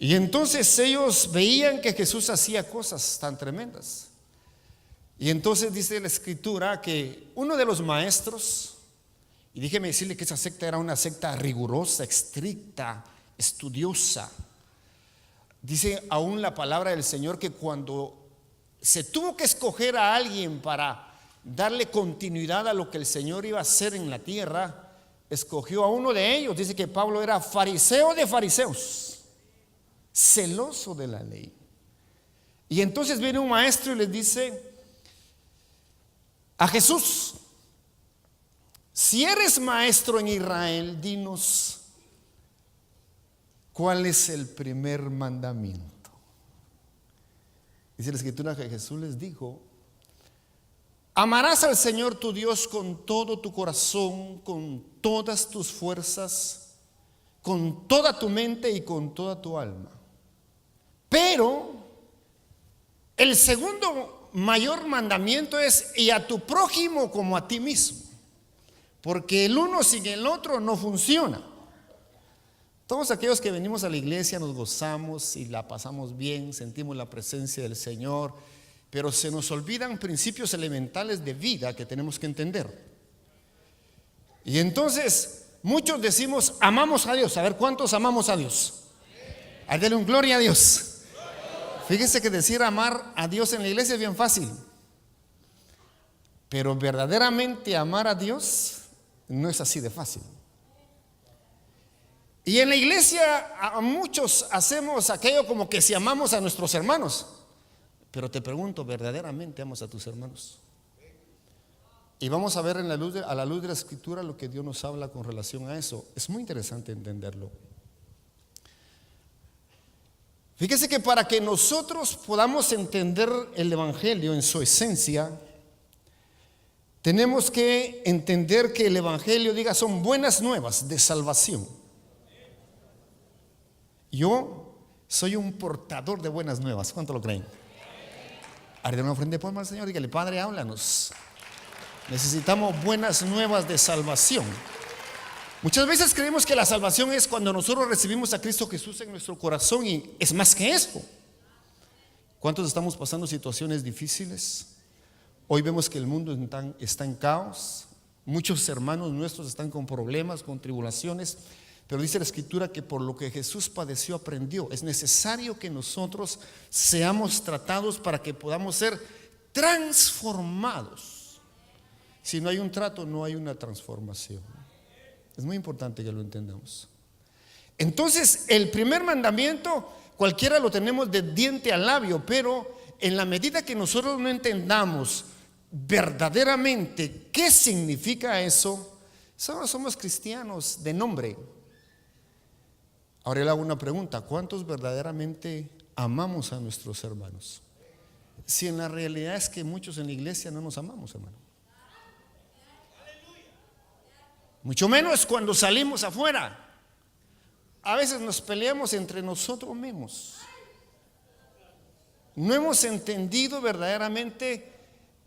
Y entonces ellos veían que Jesús hacía cosas tan tremendas. Y entonces dice la escritura que uno de los maestros, y déjeme decirle que esa secta era una secta rigurosa, estricta, estudiosa. Dice aún la palabra del Señor que cuando se tuvo que escoger a alguien para darle continuidad a lo que el Señor iba a hacer en la tierra, escogió a uno de ellos. Dice que Pablo era fariseo de fariseos, celoso de la ley. Y entonces viene un maestro y les dice a Jesús: si eres maestro en Israel, dinos cuál es el primer mandamiento. Dice la escritura que Jesús les dijo: amarás al Señor tu Dios con todo tu corazón, con todas tus fuerzas, con toda tu mente y con toda tu alma. Pero el segundo mayor mandamiento es: y a tu prójimo como a ti mismo, porque el uno sin el otro no funciona. Todos aquellos que venimos a la iglesia nos gozamos y la pasamos bien, sentimos la presencia del Señor, pero se nos olvidan principios elementales de vida que tenemos que entender. Y entonces muchos decimos amamos a Dios. A ver, ¿cuántos amamos a Dios? A darle un gloria a Dios. Fíjese que decir amar a Dios en la iglesia es bien fácil, pero verdaderamente amar a Dios no es así de fácil. Y en la iglesia a muchos hacemos aquello como que si amamos a nuestros hermanos. Pero te pregunto, ¿verdaderamente amas a tus hermanos? Y vamos a ver a la luz de la escritura lo que Dios nos habla con relación a eso. Es muy interesante entenderlo. Fíjese que para que nosotros podamos entender el evangelio en su esencia, tenemos que entender que el evangelio, son buenas nuevas de salvación. Yo soy un portador de buenas nuevas. ¿Cuánto lo creen? Haré una ofrenda de palma al Señor. Dígale: Padre, háblanos. Necesitamos buenas nuevas de salvación. Muchas veces creemos que la salvación es cuando nosotros recibimos a Cristo Jesús en nuestro corazón, y es más que eso. ¿Cuántos estamos pasando situaciones difíciles? Hoy vemos que el mundo está en caos. Muchos hermanos nuestros están con problemas, con tribulaciones. Pero dice la escritura que por lo que Jesús padeció, aprendió. Es necesario que nosotros seamos tratados para que podamos ser transformados. Si no hay un trato, no hay una transformación. Es muy importante que lo entendamos. Entonces, el primer mandamiento, cualquiera lo tenemos de diente al labio, pero en la medida que nosotros no entendamos verdaderamente qué significa eso, solo somos cristianos de nombre. Ahora le hago una pregunta: ¿cuántos verdaderamente amamos a nuestros hermanos? Si en la realidad es que muchos en la iglesia no nos amamos, hermano. Mucho menos cuando salimos afuera. A veces nos peleamos entre nosotros mismos. No hemos entendido verdaderamente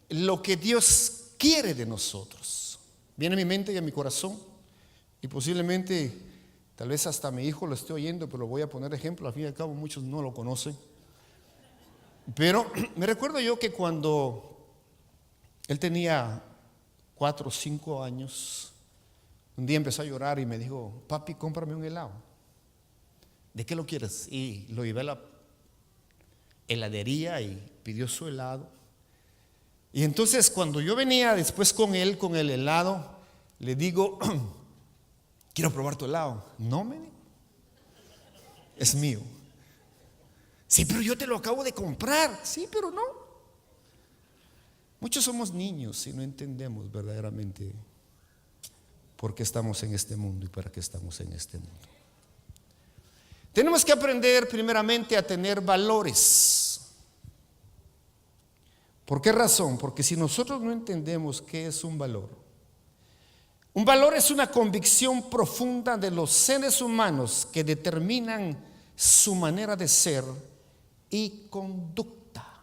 lo que Dios quiere de nosotros. Viene a mi mente y a mi corazón, y posiblemente tal vez hasta mi hijo lo esté oyendo, pero lo voy a poner de ejemplo. Al fin y al cabo muchos no lo conocen. Pero me recuerdo yo que cuando él tenía 4 o 5 años, un día empezó a llorar y me dijo: papi, cómprame un helado. ¿De qué lo quieres? Y lo llevé a la heladería y pidió su helado. Y entonces cuando yo venía después con él, con el helado, le digo: quiero probar tu helado. No, me dijo, es mío. Sí, pero yo te lo acabo de comprar. Sí, pero no. Muchos somos niños y no entendemos verdaderamente por qué estamos en este mundo y para qué estamos en este mundo. Tenemos que aprender primeramente a tener valores. ¿Por qué razón? Porque si nosotros no entendemos qué es un valor es una convicción profunda de los seres humanos que determinan su manera de ser y conducta.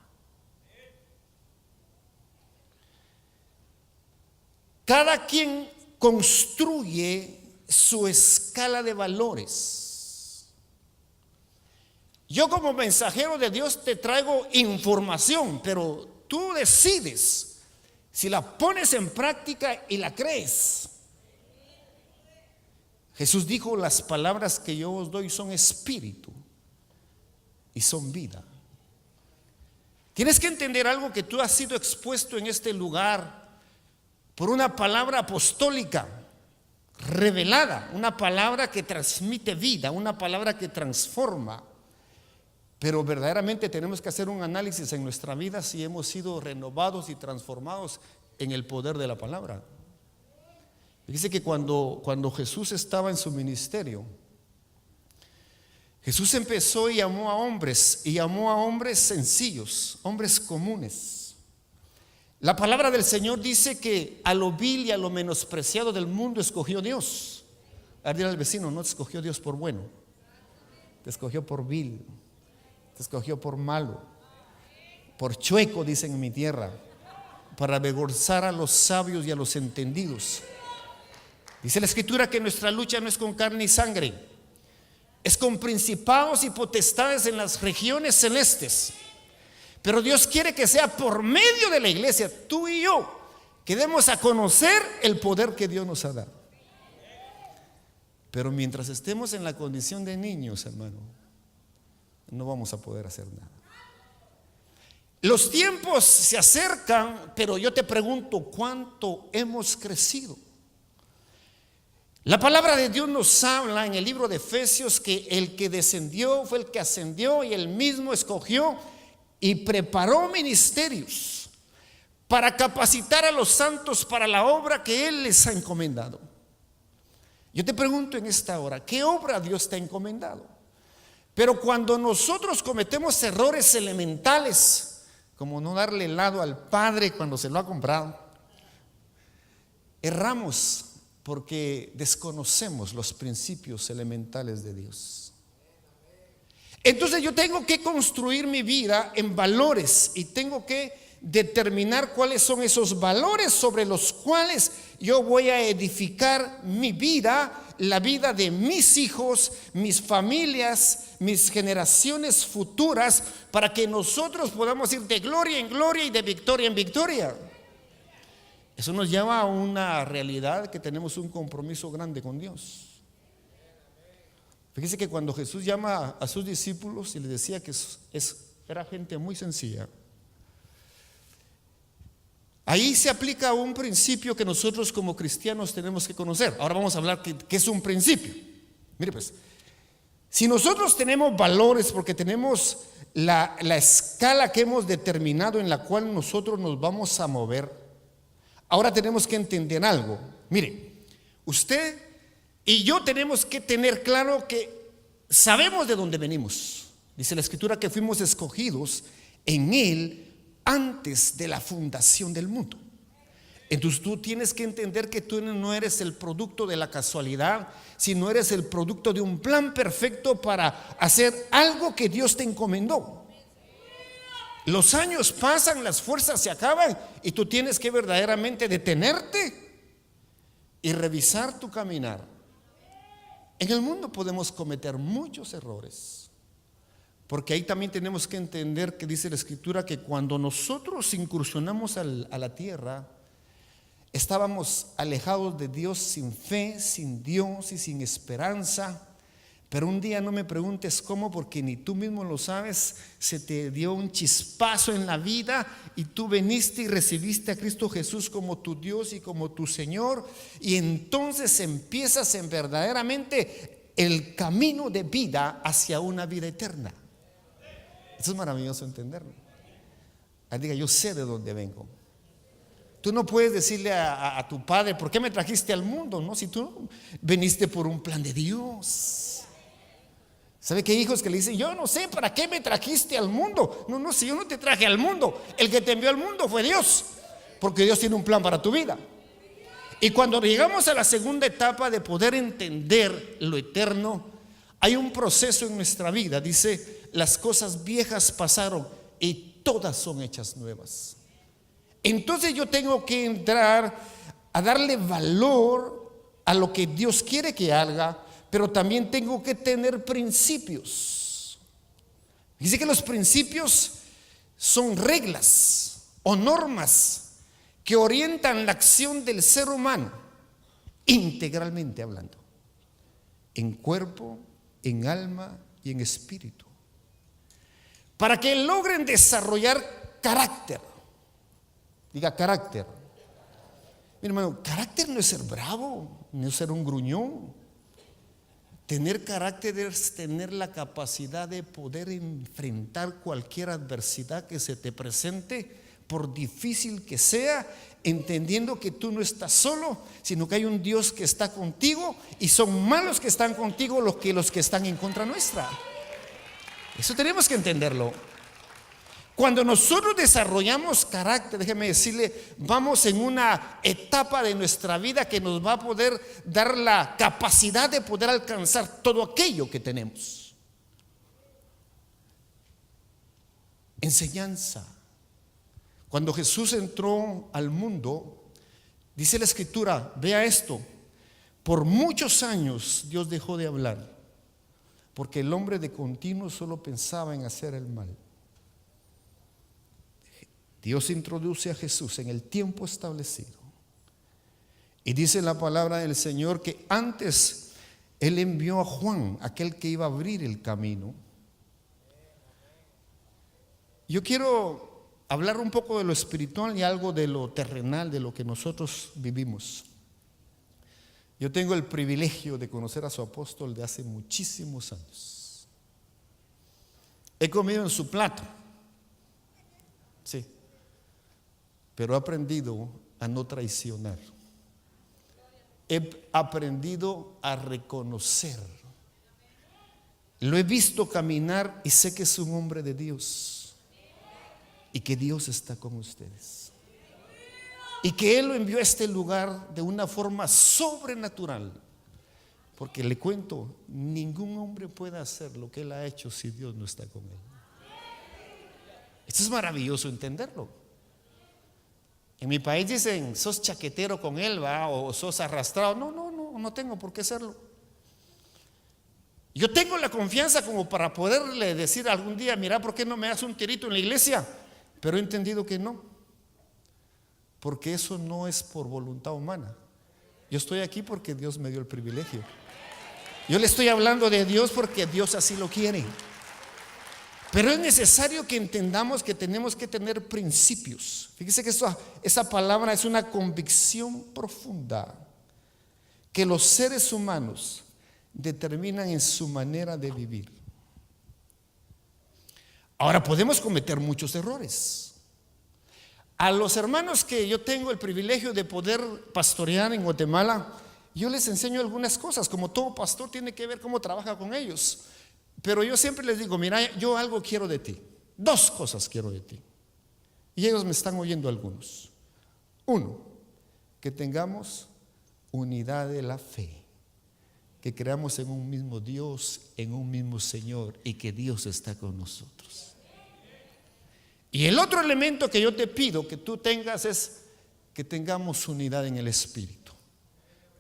Cada quien construye su escala de valores. Yo como mensajero de Dios te traigo información, pero tú decides si la pones en práctica y la crees. Jesús dijo: las palabras que yo os doy son espíritu y son vida. Tienes que entender algo, que tú has sido expuesto en este lugar por una palabra apostólica revelada, una palabra que transmite vida, una palabra que transforma. Pero verdaderamente tenemos que hacer un análisis en nuestra vida si hemos sido renovados y transformados en el poder de la palabra. Dice que cuando Jesús estaba en su ministerio, Jesús empezó y llamó a hombres sencillos, hombres comunes. La palabra del Señor dice que a lo vil y a lo menospreciado del mundo escogió Dios. A decir al vecino: no te escogió Dios por bueno, te escogió por vil, te escogió por malo, por chueco, dicen en mi tierra, para avergonzar a los sabios y a los entendidos. Dice la Escritura que nuestra lucha no es con carne y sangre, es con principados y potestades en las regiones celestes. Pero Dios quiere que sea por medio de la iglesia, tú y yo, que demos a conocer el poder que Dios nos ha dado. Pero mientras estemos en la condición de niños, hermano, no vamos a poder hacer nada. Los tiempos se acercan, pero yo te pregunto: ¿cuánto hemos crecido? La palabra de Dios nos habla en el libro de Efesios que el que descendió fue el que ascendió, y él mismo escogió y preparó ministerios para capacitar a los santos para la obra que él les ha encomendado. Yo te pregunto en esta hora: ¿qué obra Dios te ha encomendado? Pero cuando nosotros cometemos errores elementales, como no darle helado al Padre cuando se lo ha comprado, erramos porque desconocemos los principios elementales de Dios. Entonces yo tengo que construir mi vida en valores y tengo que determinar cuáles son esos valores sobre los cuales yo voy a edificar mi vida, la vida de mis hijos, mis familias, mis generaciones futuras, para que nosotros podamos ir de gloria en gloria y de victoria en victoria. Eso nos lleva a una realidad que tenemos un compromiso grande con Dios. Fíjese que cuando Jesús llama a sus discípulos y les decía que era gente muy sencilla, ahí se aplica un principio que nosotros como cristianos tenemos que conocer. Ahora vamos a hablar que es un principio. Mire pues, si nosotros tenemos valores porque tenemos la escala que hemos determinado en la cual nosotros nos vamos a mover, ahora tenemos que entender algo. Mire, usted y yo tenemos que tener claro que sabemos de dónde venimos. Dice la Escritura que fuimos escogidos en Él antes de la fundación del mundo. Entonces tú tienes que entender que tú no eres el producto de la casualidad, sino eres el producto de un plan perfecto para hacer algo que Dios te encomendó. Los años pasan, las fuerzas se acaban y tú tienes que verdaderamente detenerte y revisar tu caminar. En el mundo podemos cometer muchos errores, porque ahí también tenemos que entender que dice la Escritura que cuando nosotros incursionamos a la tierra, estábamos alejados de Dios, sin fe, sin Dios y sin esperanza. Pero un día, no me preguntes cómo, porque ni tú mismo lo sabes, se te dio un chispazo en la vida y tú viniste y recibiste a Cristo Jesús como tu Dios y como tu Señor, y entonces empiezas en verdaderamente el camino de vida hacia una vida eterna. Eso es maravilloso entenderlo. Ahí diga: yo sé de dónde vengo. Tú no puedes decirle a tu padre: ¿por qué me trajiste al mundo? No, si tú viniste por un plan de Dios. ¿Sabe que hay hijos que le dicen: yo no sé para qué me trajiste al mundo? No, si yo no te traje al mundo, el que te envió al mundo fue Dios, porque Dios tiene un plan para tu vida. Y cuando llegamos a la segunda etapa de poder entender lo eterno, hay un proceso en nuestra vida. Dice: las cosas viejas pasaron y todas son hechas nuevas. Entonces yo tengo que entrar a darle valor a lo que Dios quiere que haga, pero también tengo que tener principios. Dice que los principios son reglas o normas que orientan la acción del ser humano, integralmente hablando, en cuerpo, en alma y en espíritu, para que logren desarrollar carácter. Diga carácter. Mi hermano, carácter no es ser bravo, no es ser un gruñón. Tener carácter es tener la capacidad de poder enfrentar cualquier adversidad que se te presente, por difícil que sea, entendiendo que tú no estás solo, sino que hay un Dios que está contigo, y son malos que están contigo los que están en contra nuestra. Eso tenemos que entenderlo. Cuando nosotros desarrollamos carácter, déjeme decirle, vamos en una etapa de nuestra vida que nos va a poder dar la capacidad de poder alcanzar todo aquello que tenemos. Enseñanza. Cuando Jesús entró al mundo, dice la Escritura, vea esto, por muchos años Dios dejó de hablar, porque el hombre de continuo solo pensaba en hacer el mal. Dios introduce a Jesús en el tiempo establecido. Y dice la palabra del Señor que antes Él envió a Juan, aquel que iba a abrir el camino. Yo quiero hablar un poco de lo espiritual y algo de lo terrenal, de lo que nosotros vivimos. Yo tengo el privilegio de conocer a su apóstol de hace muchísimos años. He comido en su plato. Sí. Pero he aprendido a no traicionar. He aprendido a reconocer. Lo he visto caminar y sé que es un hombre de Dios y que Dios está con ustedes y que Él lo envió a este lugar de una forma sobrenatural, porque le cuento, ningún hombre puede hacer lo que Él ha hecho si Dios no está con Él. Esto es maravilloso entenderlo. En mi país dicen, sos chaquetero con él, ¿va? O sos arrastrado. No tengo por qué serlo. Yo tengo la confianza como para poderle decir algún día, mira, ¿por qué no me das un tirito en la iglesia? Pero he entendido que no, porque eso no es por voluntad humana. Yo estoy aquí porque Dios me dio el privilegio. Yo le estoy hablando de Dios porque Dios así lo quiere. Pero es necesario que entendamos que tenemos que tener principios. Fíjese que esa palabra es una convicción profunda que los seres humanos determinan en su manera de vivir. Ahora, podemos cometer muchos errores. A los hermanos que yo tengo el privilegio de poder pastorear en Guatemala, yo les enseño algunas cosas. Como todo pastor tiene que ver cómo trabaja con ellos. Pero yo siempre les digo, mira, yo algo quiero de ti. 2 cosas quiero de ti. Y ellos me están oyendo algunos. 1, que tengamos unidad de la fe. Que creamos en un mismo Dios, en un mismo Señor, y que Dios está con nosotros. Y el otro elemento que yo te pido que tú tengas es que tengamos unidad en el Espíritu.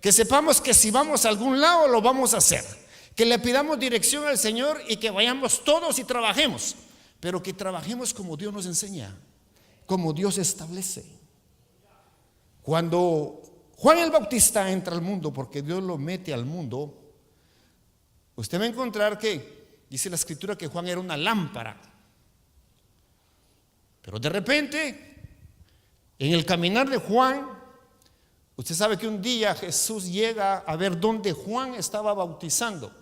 Que sepamos que si vamos a algún lado lo vamos a hacer. Que le pidamos dirección al Señor y que vayamos todos y trabajemos, pero que trabajemos como Dios nos enseña, como Dios establece. Cuando Juan el Bautista entra al mundo, porque Dios lo mete al mundo, usted va a encontrar que dice la Escritura que Juan era una lámpara. Pero de repente, en el caminar de Juan, usted sabe que un día Jesús llega a ver dónde Juan estaba bautizando.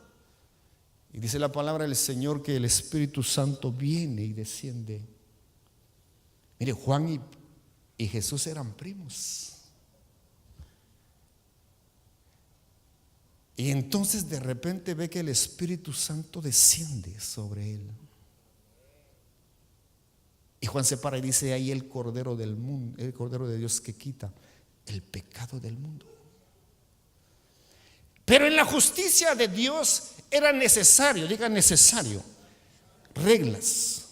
Y dice la palabra del Señor que el Espíritu Santo viene y desciende. Mire, Juan y Jesús eran primos. Y entonces de repente ve que el Espíritu Santo desciende sobre él. Y Juan se para y dice, ahí el Cordero del mundo, el Cordero de Dios que quita el pecado del mundo. Pero en la justicia de Dios era necesario, diga necesario, reglas,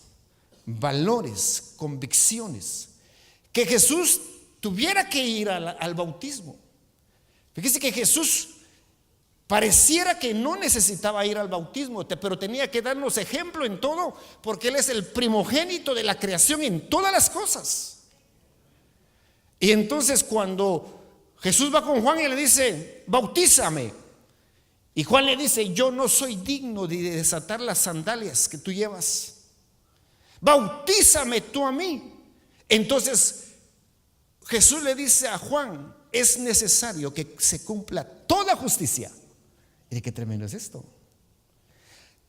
valores, convicciones, que Jesús tuviera que ir al bautismo. Fíjese que Jesús Pareciera que no necesitaba ir al bautismo, pero tenía que darnos ejemplo en todo, porque Él es el primogénito de la creación en todas las cosas. Y entonces cuando Jesús va con Juan y le dice: bautízame, y Juan le dice: yo no soy digno de desatar las sandalias que tú llevas, bautízame tú a mí. Entonces Jesús le dice a Juan: es necesario que se cumpla toda justicia. ¿Y qué tremendo es esto?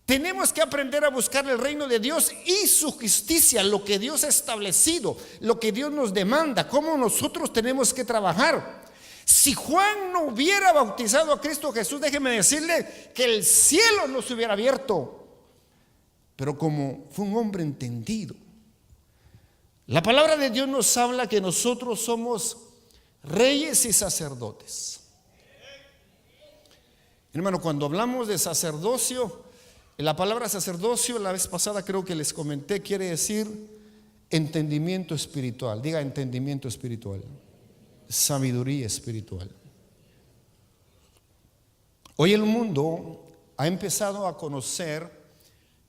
Tenemos que aprender a buscar el reino de Dios y su justicia, lo que Dios ha establecido, lo que Dios nos demanda, cómo nosotros tenemos que trabajar. Si Juan no hubiera bautizado a Cristo Jesús, déjeme decirle que el cielo no se hubiera abierto. Pero como fue un hombre entendido, la palabra de Dios nos habla que nosotros somos reyes y sacerdotes. Hermano, cuando hablamos de sacerdocio, la palabra sacerdocio, la vez pasada creo que les comenté, quiere decir entendimiento espiritual. Diga entendimiento espiritual, sabiduría espiritual. Hoy el mundo ha empezado a conocer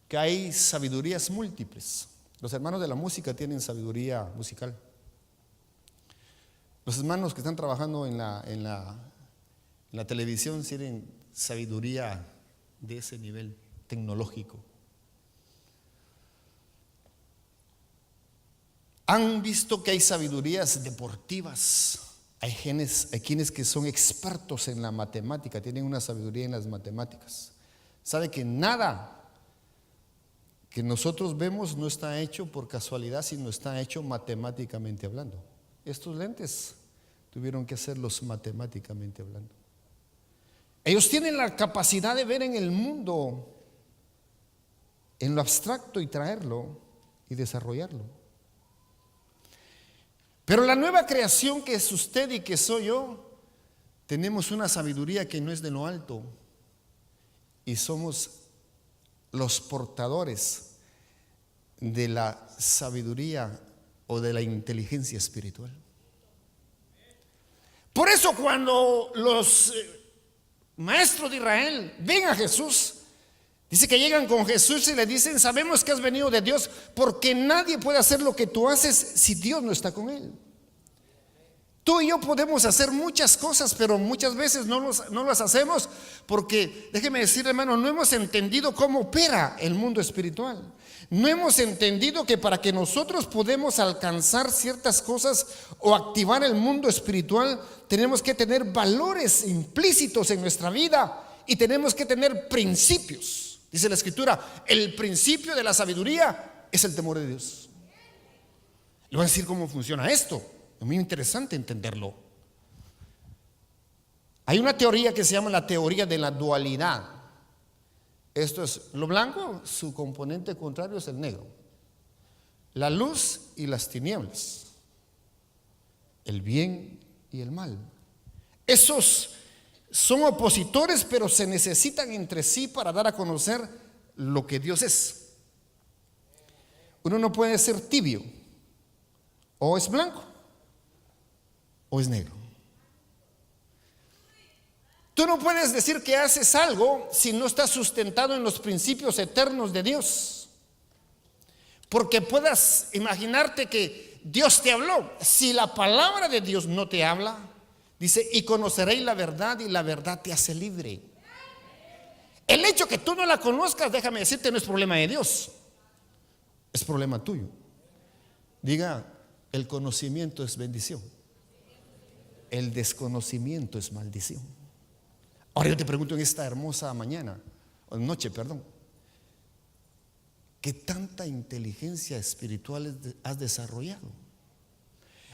que hay sabidurías múltiples. Los hermanos de la música tienen sabiduría musical. Los hermanos que están trabajando en la televisión tienen sabiduría de ese nivel tecnológico. Han visto que hay sabidurías deportivas. Hay quienes que son expertos en la matemática, tienen una sabiduría en las matemáticas. Sabe que nada que nosotros vemos no está hecho por casualidad, sino está hecho matemáticamente hablando. Estos lentes tuvieron que hacerlos matemáticamente hablando. Ellos tienen la capacidad de ver en el mundo, en lo abstracto, y traerlo y desarrollarlo. Pero la nueva creación que es usted y que soy yo, tenemos una sabiduría que no es de lo alto, y somos los portadores de la sabiduría o de la inteligencia espiritual. Por eso cuando los maestros de Israel ven a Jesús, dice que llegan con Jesús y le dicen: sabemos que has venido de Dios, porque nadie puede hacer lo que tú haces si Dios no está con él. Tú y yo podemos hacer muchas cosas, pero muchas veces no las hacemos porque, déjeme decir, hermano, no hemos entendido cómo opera el mundo espiritual. No hemos entendido que para que nosotros podamos alcanzar ciertas cosas o activar el mundo espiritual, tenemos que tener valores implícitos en nuestra vida y tenemos que tener principios. Dice la Escritura: el principio de la sabiduría es el temor de Dios. Le voy a decir cómo funciona esto. Es muy interesante entenderlo. Hay una teoría que se llama la teoría de la dualidad. Esto es lo blanco, su componente contrario es el negro. La luz y las tinieblas, el bien y el mal. Esos son opositores, pero se necesitan entre sí para dar a conocer lo que Dios es. Uno no puede ser tibio, o es blanco o es negro. Tú no puedes decir que haces algo si no estás sustentado en los principios eternos de Dios, porque puedas imaginarte que Dios te habló. Si la palabra de Dios no te habla, dice: y conoceréis la verdad y la verdad te hace libre. El hecho que tú no la conozcas, déjame decirte, no es problema de Dios, es problema tuyo. Diga: el conocimiento es bendición, el desconocimiento es maldición. Ahora yo te pregunto en esta hermosa mañana, o noche, perdón, ¿qué tanta inteligencia espiritual has desarrollado?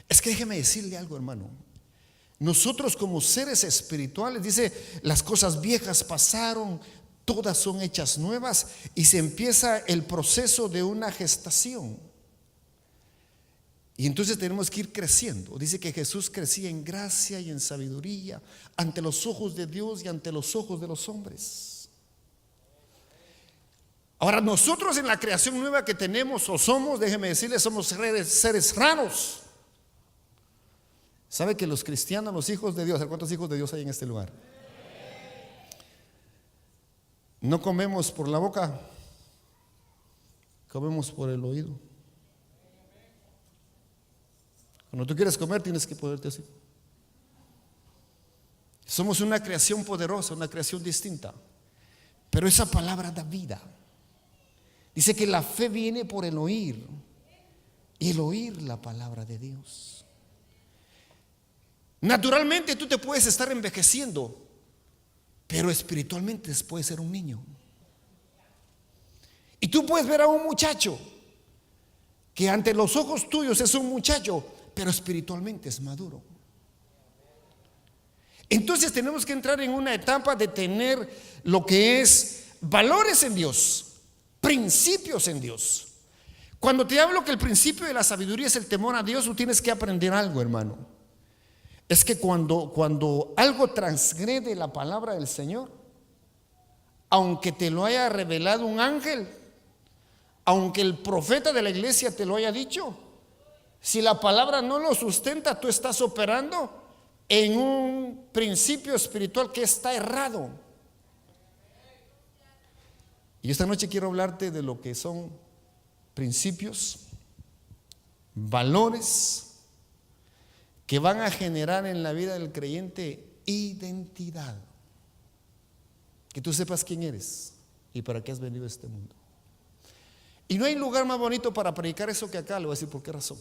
Es que déjeme decirle algo, hermano. Nosotros como seres espirituales, dice, las cosas viejas pasaron, todas son hechas nuevas, y se empieza el proceso de una gestación. Y entonces tenemos que ir creciendo. Dice que Jesús crecía en gracia y en sabiduría ante los ojos de Dios y ante los ojos de los hombres. Ahora nosotros en la creación nueva que tenemos o somos, déjeme decirles, somos seres raros. ¿Sabe que los cristianos, los hijos de Dios, ¿cuántos hijos de Dios hay en este lugar? No comemos por la boca, comemos por el oído. Cuando tú quieres comer tienes que poderte así. Somos una creación poderosa, una creación distinta, pero esa palabra da vida. Dice que la fe viene por el oír, y el oír la palabra de Dios. Naturalmente tú te puedes estar envejeciendo, pero espiritualmente puedes ser un niño. Y tú puedes ver a un muchacho que ante los ojos tuyos es un muchacho, pero espiritualmente es maduro. Entonces tenemos que entrar en una etapa de tener lo que es valores en Dios, principios en Dios. Cuando te hablo que el principio de la sabiduría es el temor a Dios, tú tienes que aprender algo, hermano. Es que cuando algo transgrede la palabra del Señor, aunque te lo haya revelado un ángel, aunque el profeta de la iglesia te lo haya dicho, si la palabra no lo sustenta, tú estás operando en un principio espiritual que está errado. Y esta noche quiero hablarte de lo que son principios, valores que van a generar en la vida del creyente identidad. Que tú sepas quién eres y para qué has venido a este mundo. Y no hay lugar más bonito para predicar eso que acá. Le voy a decir por qué razón.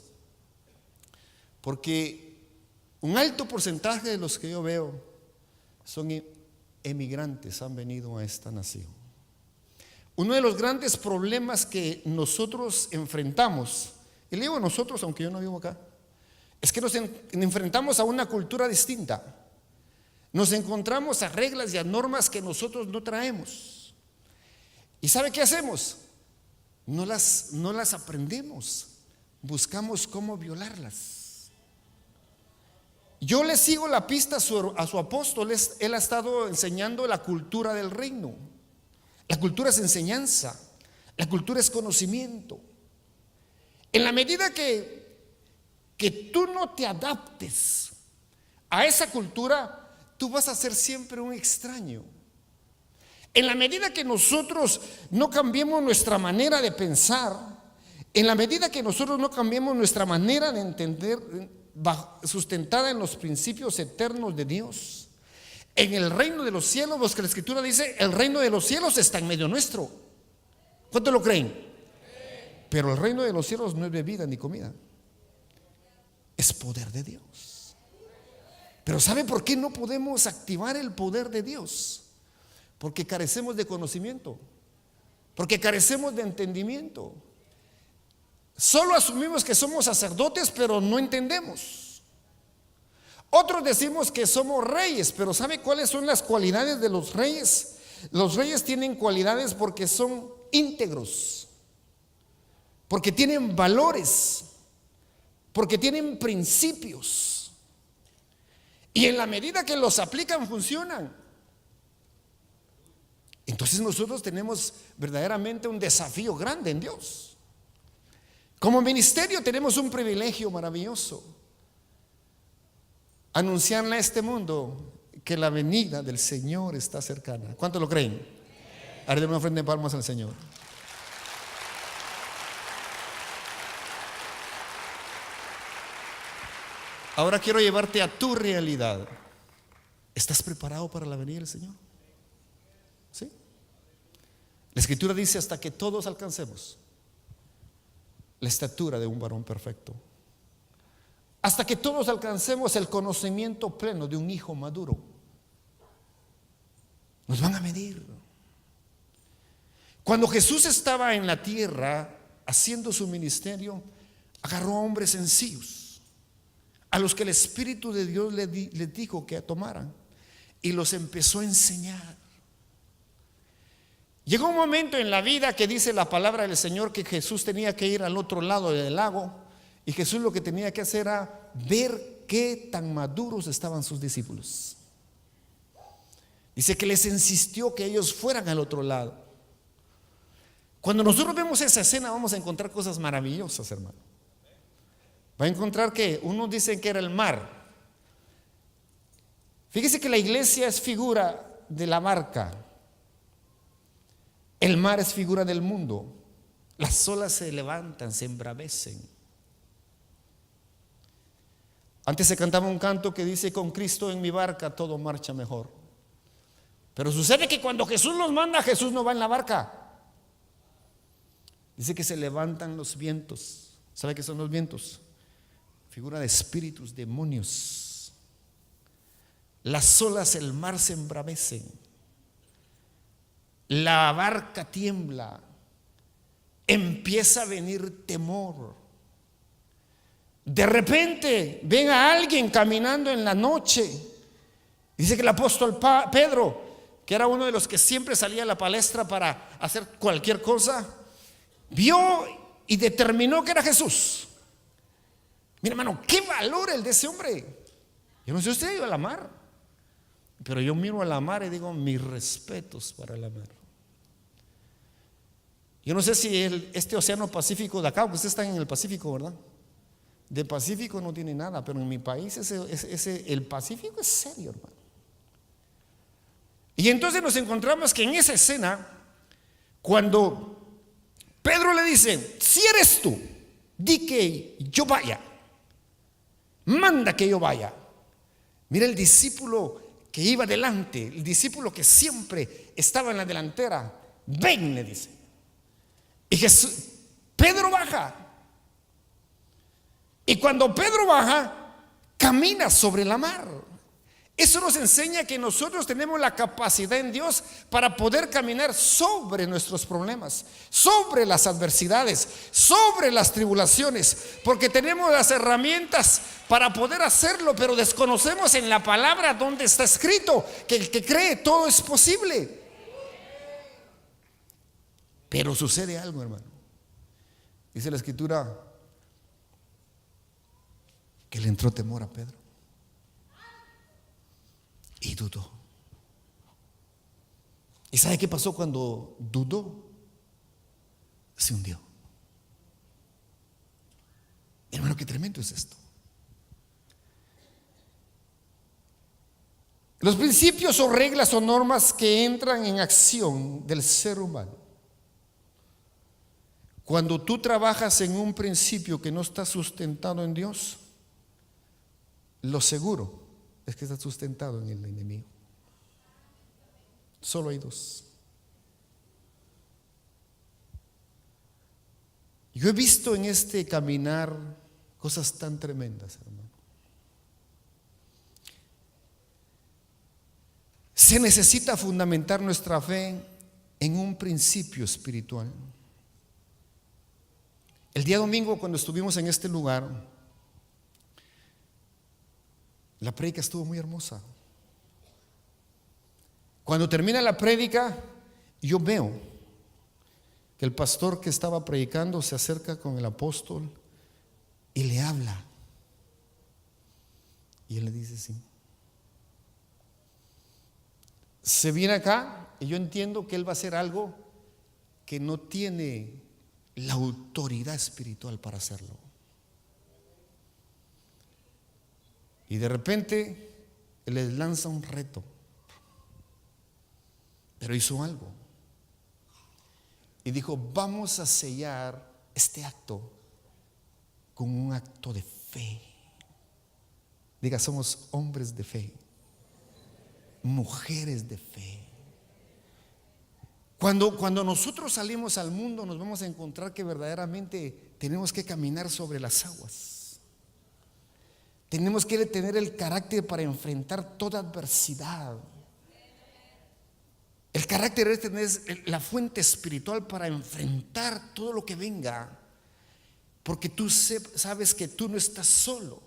Porque un alto porcentaje de los que yo veo son emigrantes, han venido a esta nación. Uno de los grandes problemas que nosotros enfrentamos, y le digo nosotros aunque yo no vivo acá, es que nos enfrentamos a una cultura distinta. Nos encontramos a reglas y a normas que nosotros no traemos. ¿Y sabe qué hacemos? No las aprendemos, buscamos cómo violarlas. Yo le sigo la pista a su apóstol. Él ha estado enseñando la cultura del reino. La cultura es enseñanza, la cultura es conocimiento. En la medida que tú no te adaptes a esa cultura, tú vas a ser siempre un extraño. En la medida que nosotros no cambiemos nuestra manera de pensar, en la medida que nosotros no cambiemos nuestra manera de entender, sustentada en los principios eternos de Dios, en el reino de los cielos, porque la escritura dice, el reino de los cielos está en medio nuestro. ¿Cuántos lo creen? Pero el reino de los cielos no es bebida ni comida, es poder de Dios. Pero ¿sabe por qué no podemos activar el poder de Dios? Porque carecemos de conocimiento, porque carecemos de entendimiento. Solo asumimos que somos sacerdotes, pero no entendemos. Otros decimos que somos reyes, pero ¿sabe cuáles son las cualidades de los reyes? Los reyes tienen cualidades porque son íntegros, porque tienen valores, porque tienen principios. Y en la medida que los aplican, funcionan. Entonces nosotros tenemos verdaderamente un desafío grande en Dios. Como ministerio tenemos un privilegio maravilloso: anunciarle a este mundo que la venida del Señor está cercana. ¿Cuántos lo creen? Ahora denme una ofrenda de palmas al Señor. Ahora quiero llevarte a tu realidad. ¿Estás preparado para la venida del Señor? ¿Sí? La escritura dice: hasta que todos alcancemos la estatura de un varón perfecto, hasta que todos alcancemos el conocimiento pleno de un hijo maduro. Nos van a medir. Cuando Jesús estaba en la tierra haciendo su ministerio, agarró a hombres sencillos, a los que el Espíritu de Dios les dijo que tomaran, y los empezó a enseñar. Llegó un momento en la vida que dice la palabra del Señor que Jesús tenía que ir al otro lado del lago, y Jesús lo que tenía que hacer era ver qué tan maduros estaban sus discípulos. Dice que les insistió que ellos fueran al otro lado. Cuando nosotros vemos esa escena, vamos a encontrar cosas maravillosas, hermano. Va a encontrar que unos dicen que era el mar. Fíjese que la iglesia es figura de la barca. El mar es figura del mundo. Las olas se levantan, se embravecen. Antes se cantaba un canto que dice: con Cristo en mi barca todo marcha mejor. Pero sucede que cuando Jesús nos manda, Jesús no va en la barca. Dice que se levantan los vientos. ¿Sabe qué son los vientos? Figura de espíritus, demonios. Las olas, el mar se embravecen. La barca tiembla. Empieza a venir temor. De repente ven a alguien caminando en la noche. Dice que el apóstol Pedro, que era uno de los que siempre salía a la palestra para hacer cualquier cosa, vio y determinó que era Jesús. Mira, hermano, qué valor el de ese hombre. Yo no sé si usted ha ido a la mar, pero yo miro a la mar y digo: mis respetos para la mar. Yo no sé si este océano Pacífico de acá, porque ustedes están en el Pacífico, ¿verdad? De Pacífico no tiene nada, pero en mi país el Pacífico es serio, hermano. Y entonces nos encontramos que en esa escena, cuando Pedro le dice: si eres tú, di que yo vaya, manda que yo vaya. Mira, el discípulo que iba delante, el discípulo que siempre estaba en la delantera, ven, le dice. Y Pedro baja. Y cuando Pedro baja, camina sobre la mar. Eso nos enseña que nosotros tenemos la capacidad en Dios para poder caminar sobre nuestros problemas, sobre las adversidades, sobre las tribulaciones, porque tenemos las herramientas para poder hacerlo, pero desconocemos en la palabra donde está escrito que el que cree todo es posible. Pero sucede algo, hermano. Dice la escritura que le entró temor a Pedro y dudó. ¿Y sabe qué pasó cuando dudó? Se hundió. Hermano, qué tremendo es esto. Los principios o reglas o normas que entran en acción del ser humano, cuando tú trabajas en un principio que no está sustentado en Dios, lo seguro es que está sustentado en el enemigo. Solo hay dos. Yo he visto en este caminar cosas tan tremendas, hermano. Se necesita fundamentar nuestra fe en un principio espiritual. El día domingo, cuando estuvimos en este lugar, la prédica estuvo muy hermosa. Cuando termina la prédica, yo veo que el pastor que estaba predicando se acerca con el apóstol y le habla. Y él le dice: sí. Se viene acá y yo entiendo que él va a hacer algo que no tiene la autoridad espiritual para hacerlo. Y de repente les lanza un reto, pero hizo algo y dijo: vamos a sellar este acto con un acto de fe. Diga: somos hombres de fe, mujeres de fe. Cuando nosotros salimos al mundo, nos vamos a encontrar que verdaderamente tenemos que caminar sobre las aguas. Tenemos que tener el carácter para enfrentar toda adversidad. El carácter es tener la fuente espiritual para enfrentar todo lo que venga, porque tú sabes que tú no estás solo,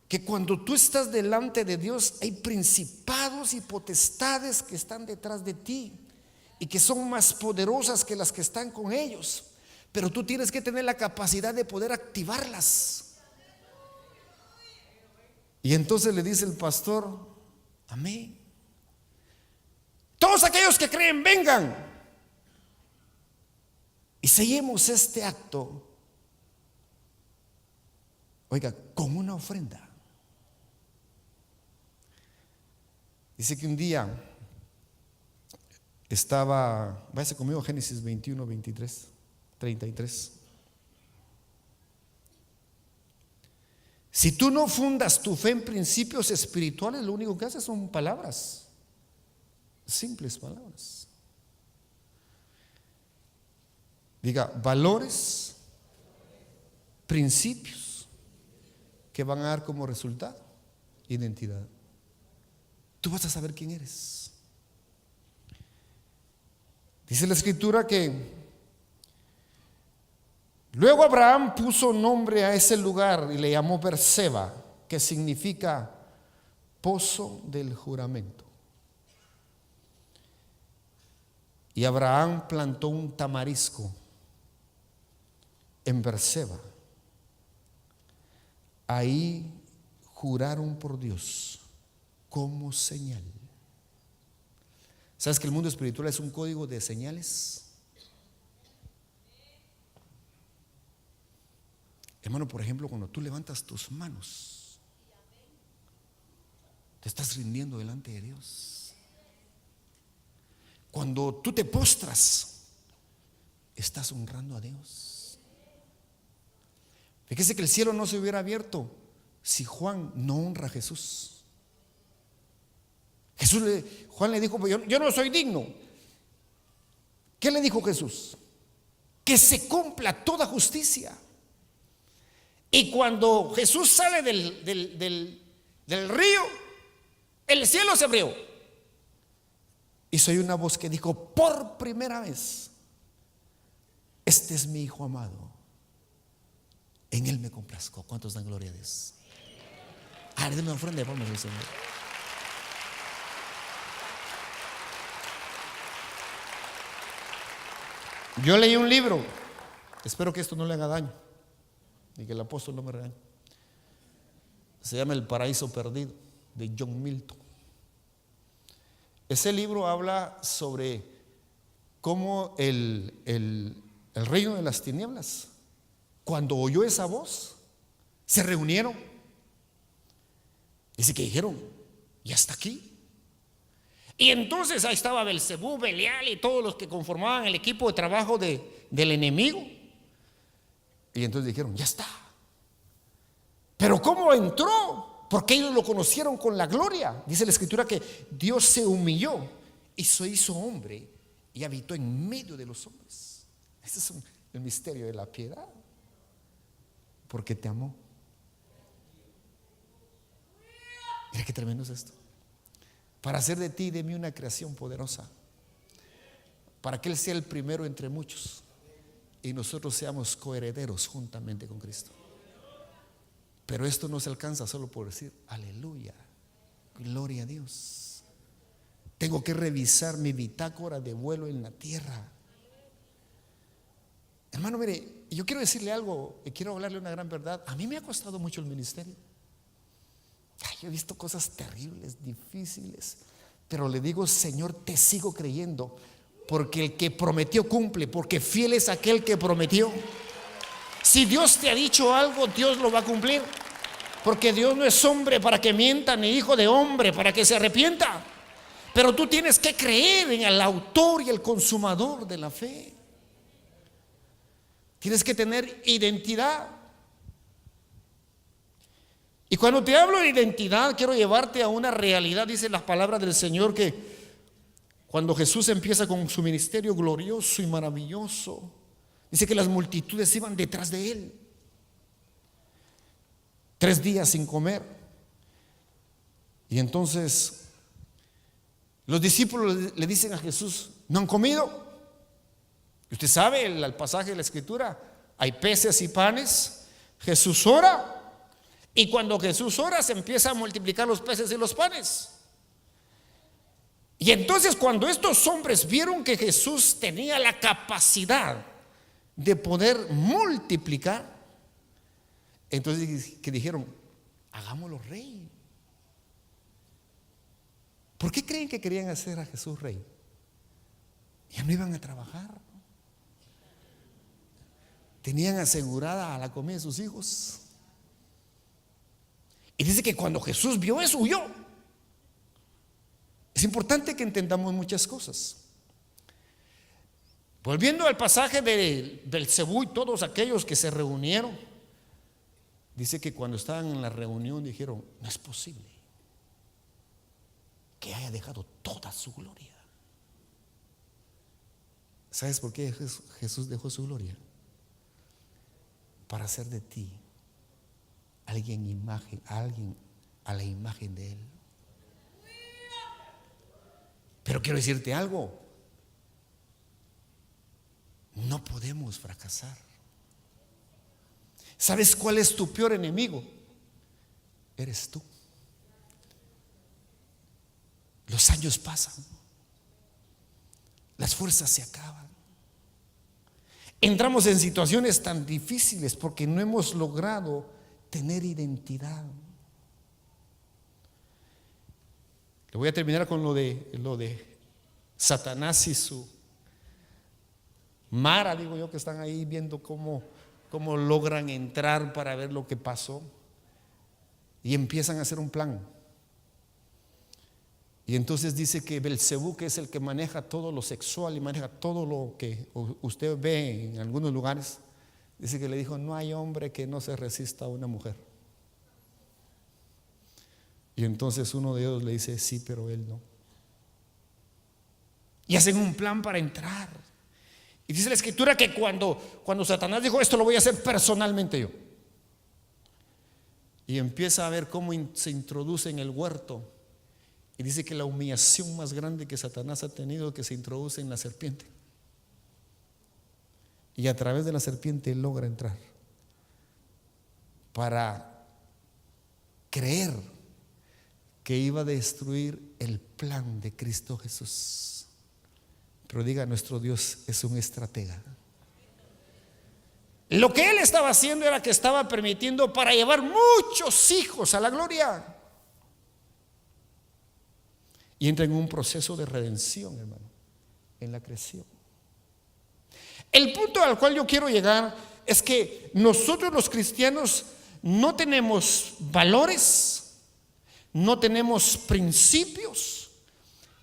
que cuando tú estás delante de Dios hay principados y potestades que están detrás de ti y que son más poderosas que las que están con ellos, pero tú tienes que tener la capacidad de poder activarlas. Y entonces le dice el pastor: amén. Todos aquellos que creen, vengan y sellemos este acto, oiga, con una ofrenda. Dice que un día váyase conmigo a Génesis 21, 23, 33. Si tú no fundas tu fe en principios espirituales, lo único que haces son palabras, simples palabras. Diga, valores, principios que van a dar como resultado identidad. Tú vas a saber quién eres. Dice la escritura que luego Abraham puso nombre a ese lugar y le llamó Berseba, que significa pozo del juramento. Y Abraham plantó un tamarisco en Berseba. Ahí juraron por Dios como señal. ¿Sabes que el mundo espiritual es un código de señales? Hermano, por ejemplo, cuando tú levantas tus manos, te estás rindiendo delante de Dios. Cuando tú te postras, estás honrando a Dios. Fíjese que el cielo no se hubiera abierto si Juan no honra a Jesús. Juan le dijo, yo no soy digno. ¿Qué le dijo Jesús? Que se cumpla toda justicia. Y cuando Jesús sale del río, el cielo se abrió. Y soy una voz que dijo por primera vez: este es mi Hijo amado, en Él me complazco. ¿Cuántos dan gloria a Dios? Denle una ofrenda de palmas al Señor. Yo leí un libro, espero que esto no le haga daño y que el apóstol no me regañe. Se llama El paraíso perdido, de John Milton. Ese libro habla sobre cómo el reino de las tinieblas, cuando oyó esa voz, se reunieron. Dice que dijeron: ya está aquí. Y entonces ahí estaba Belcebú, Belial y todos los que conformaban el equipo de trabajo del enemigo. Y entonces dijeron: ya está. Pero ¿cómo entró? Porque ellos lo conocieron con la gloria. Dice la escritura que Dios se humilló y se hizo hombre y habitó en medio de los hombres. Ese es el misterio de la piedad. Porque te amó. Mira qué tremendo es esto. Para hacer de ti y de mí una creación poderosa, para que Él sea el primero entre muchos y nosotros seamos coherederos juntamente con Cristo. Pero esto no se alcanza solo por decir aleluya, gloria a Dios. Tengo que revisar mi bitácora de vuelo en la tierra. Hermano, mire, yo quiero decirle algo y quiero hablarle una gran verdad. A mí me ha costado mucho el ministerio. Yo he visto cosas terribles, difíciles, pero le digo: Señor, te sigo creyendo, porque el que prometió cumple, porque fiel es aquel que prometió. Si Dios te ha dicho algo, Dios lo va a cumplir, porque Dios no es hombre para que mienta, ni hijo de hombre para que se arrepienta. Pero tú tienes que creer en el autor y el consumador de la fe. Tienes que tener identidad. Y cuando te hablo de identidad, quiero llevarte a una realidad. Dice las palabras del Señor que cuando Jesús empieza con su ministerio glorioso y maravilloso, dice que las multitudes iban detrás de Él. 3 días sin comer. Y entonces los discípulos le dicen a Jesús: ¿no han comido? Y usted sabe el pasaje de la escritura: hay peces y panes. Jesús ora. Y cuando Jesús ora, se empieza a multiplicar los peces y los panes. Y entonces cuando estos hombres vieron que Jesús tenía la capacidad de poder multiplicar, entonces que dijeron: hagámoslo rey. ¿Por qué creen que querían hacer a Jesús rey? Ya no iban a trabajar. Tenían asegurada la comida de sus hijos. Y dice que cuando Jesús vio eso, huyó. Es importante que entendamos muchas cosas. Volviendo al pasaje de Belcebú y todos aquellos que se reunieron, dice que cuando estaban en la reunión dijeron: no es posible que haya dejado toda su gloria. ¿Sabes por qué Jesús dejó su gloria? Para hacer de ti alguien a la imagen de Él. Pero quiero decirte algo: no podemos fracasar. ¿Sabes cuál es tu peor enemigo? Eres tú. Los años pasan, las fuerzas se acaban, entramos en situaciones tan difíciles porque no hemos logrado tener identidad. Le voy a terminar con lo de Satanás y su Mara, digo yo, que están ahí viendo cómo logran entrar para ver lo que pasó, y empiezan a hacer un plan. Y entonces dice que Belcebú, que es el que maneja todo lo sexual y maneja todo lo que usted ve en algunos lugares, dice que le dijo: no hay hombre que no se resista a una mujer. Y entonces uno de ellos le dice: sí, pero él no. Y hacen un plan para entrar. Y dice la escritura que cuando Satanás dijo: esto lo voy a hacer personalmente yo, y empieza a ver cómo se introduce en el huerto. Y dice que la humillación más grande que Satanás ha tenido es que se introduce en la serpiente. Y a través de la serpiente él logra entrar para creer que iba a destruir el plan de Cristo Jesús. Pero diga: nuestro Dios es un estratega. Lo que él estaba haciendo era que estaba permitiendo para llevar muchos hijos a la gloria. Y entra en un proceso de redención, hermano, en la creación. El punto al cual yo quiero llegar es que nosotros los cristianos no tenemos valores, no tenemos principios,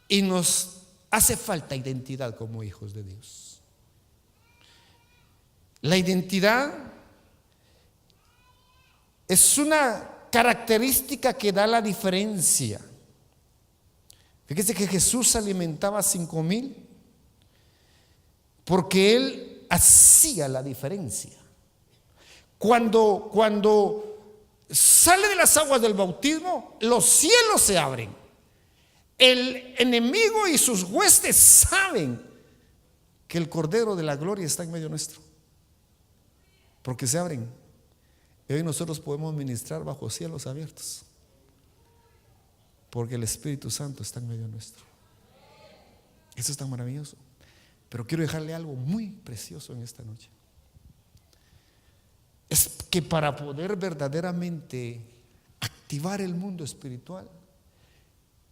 y nos hace falta identidad como hijos de Dios. La identidad es una característica que da la diferencia. Fíjese que Jesús alimentaba a 5,000 porque Él hacía la diferencia. Cuando sale de las aguas del bautismo, los cielos se abren. El enemigo y sus huestes saben que el Cordero de la Gloria está en medio nuestro, porque se abren. Y hoy nosotros podemos ministrar bajo cielos abiertos, porque el Espíritu Santo está en medio nuestro. Eso es tan maravilloso. Pero quiero dejarle algo muy precioso en esta noche. Es que para poder verdaderamente activar el mundo espiritual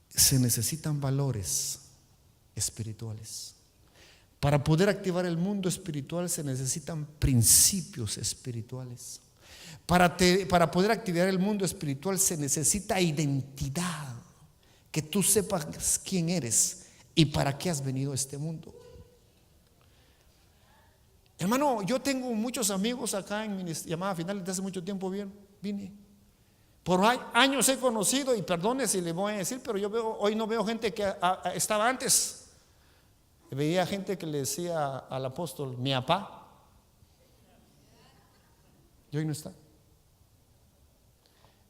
se necesitan valores espirituales. Para poder activar el mundo espiritual se necesitan principios espirituales. Para poder activar el mundo espiritual se necesita identidad. Que tú sepas quién eres y para qué has venido a este mundo. Hermano, yo tengo muchos amigos acá en mi llamada final. Desde hace mucho tiempo vine. Por años he conocido, y perdone si le voy a decir, pero hoy no veo gente que estaba antes. Veía gente que le decía al apóstol: mi papá. Y hoy no está.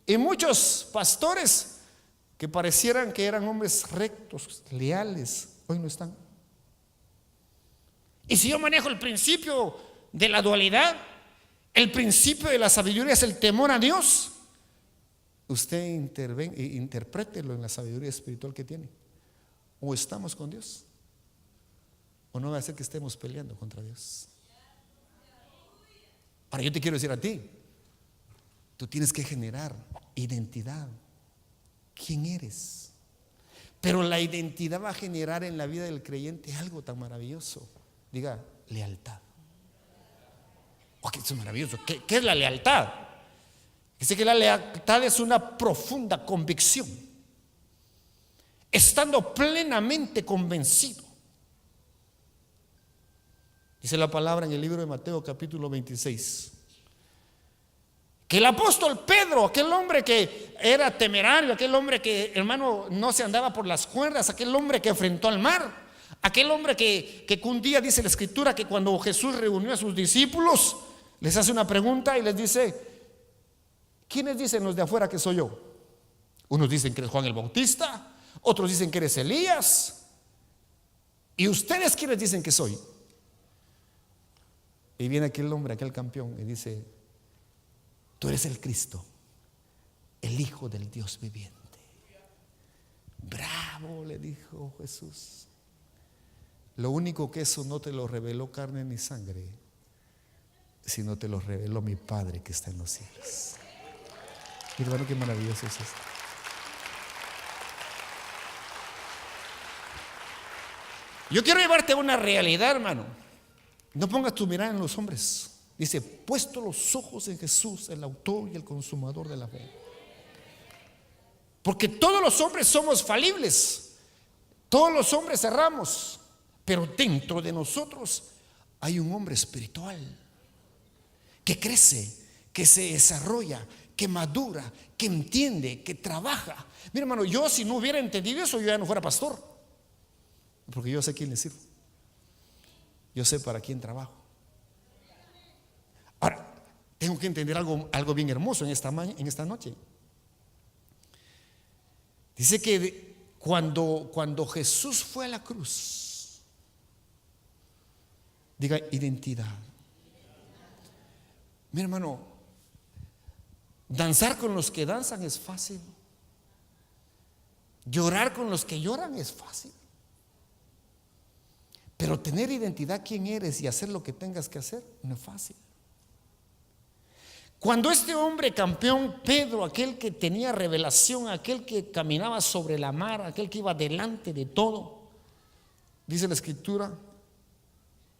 Y muchos pastores que parecieran que eran hombres rectos, leales, hoy no están. Y si yo manejo el principio de la dualidad, el principio de la sabiduría es el temor a Dios, usted interprételo en la sabiduría espiritual que tiene. O estamos con Dios, o no va a ser que estemos peleando contra Dios. Ahora yo te quiero decir a ti, tú tienes que generar identidad. ¿Quién eres? Pero la identidad va a generar en la vida del creyente algo tan maravilloso. Diga: lealtad. Eso es maravilloso. ¿Qué es la lealtad? Dice que la lealtad es una profunda convicción, estando plenamente convencido Dice la palabra en el libro de Mateo capítulo 26, que el apóstol Pedro, aquel hombre que era temerario, aquel hombre que, hermano, no se andaba por las cuerdas, aquel hombre que enfrentó al mar, aquel hombre que un día dice la escritura que cuando Jesús reunió a sus discípulos, les hace una pregunta y les dice: ¿quiénes dicen los de afuera que soy yo? Unos dicen que eres Juan el Bautista, otros dicen que eres Elías, ¿y ustedes quiénes dicen que soy? Y viene aquel hombre, aquel campeón, y dice: tú eres el Cristo, el Hijo del Dios viviente. Bravo, le dijo Jesús. Lo único que eso no te lo reveló carne ni sangre, sino te lo reveló mi Padre que está en los cielos. Mi hermano, qué maravilloso es esto. Yo quiero llevarte a una realidad, hermano. No pongas tu mirada en los hombres. Dice: puesto los ojos en Jesús, el autor y el consumador de la fe. Porque todos los hombres somos falibles, todos los hombres erramos, pero dentro de nosotros hay un hombre espiritual que crece, que se desarrolla, que madura, que entiende, que trabaja. Mira, hermano, yo si no hubiera entendido eso, yo ya no fuera pastor, porque yo sé a quién le sirvo, yo sé para quién trabajo. Ahora, tengo que entender algo bien hermoso en esta noche. Dice que cuando Jesús fue a la cruz, diga identidad. Mi hermano, danzar con los que danzan es fácil. Llorar con los que lloran es fácil. Pero tener identidad, quién eres, y hacer lo que tengas que hacer, no es fácil. Cuando este hombre campeón, Pedro, aquel que tenía revelación, aquel que caminaba sobre la mar, aquel que iba delante de todo, dice la escritura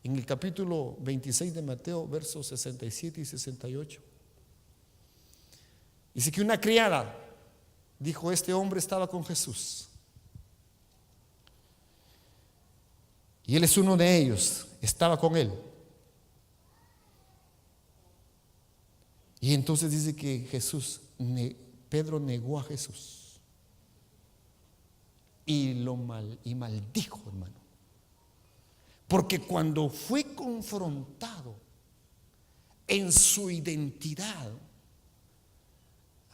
en el capítulo 26 de Mateo, versos 67 y 68. Dice que una criada dijo: este hombre estaba con Jesús y él es uno de ellos, estaba con él. Y entonces dice que Pedro negó a Jesús y maldijo, hermano. Porque cuando fue confrontado en su identidad,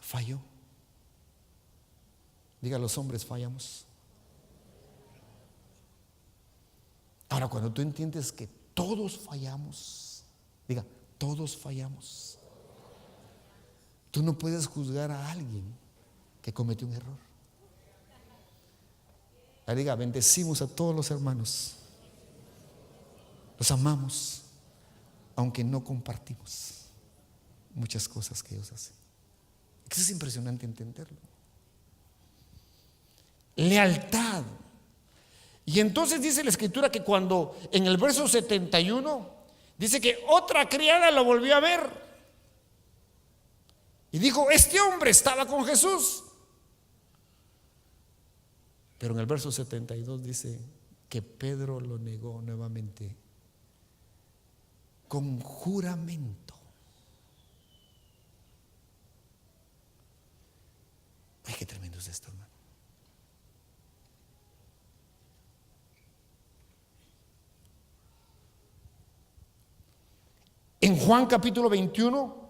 falló. Diga: los hombres fallamos. Ahora, cuando tú entiendes que todos fallamos, diga: todos fallamos. Tú no puedes juzgar a alguien que cometió un error. Diga: bendecimos a todos los hermanos, los amamos, aunque no compartimos muchas cosas que ellos hacen. Eso es impresionante entenderlo. Lealtad. Y entonces dice la escritura que cuando en el verso 71 dice que otra criada lo volvió a ver y dijo: este hombre estaba con Jesús. Pero en el verso 72 dice que Pedro lo negó nuevamente con juramento. Ay, qué tremendo es esto, hermano. En Juan capítulo 21,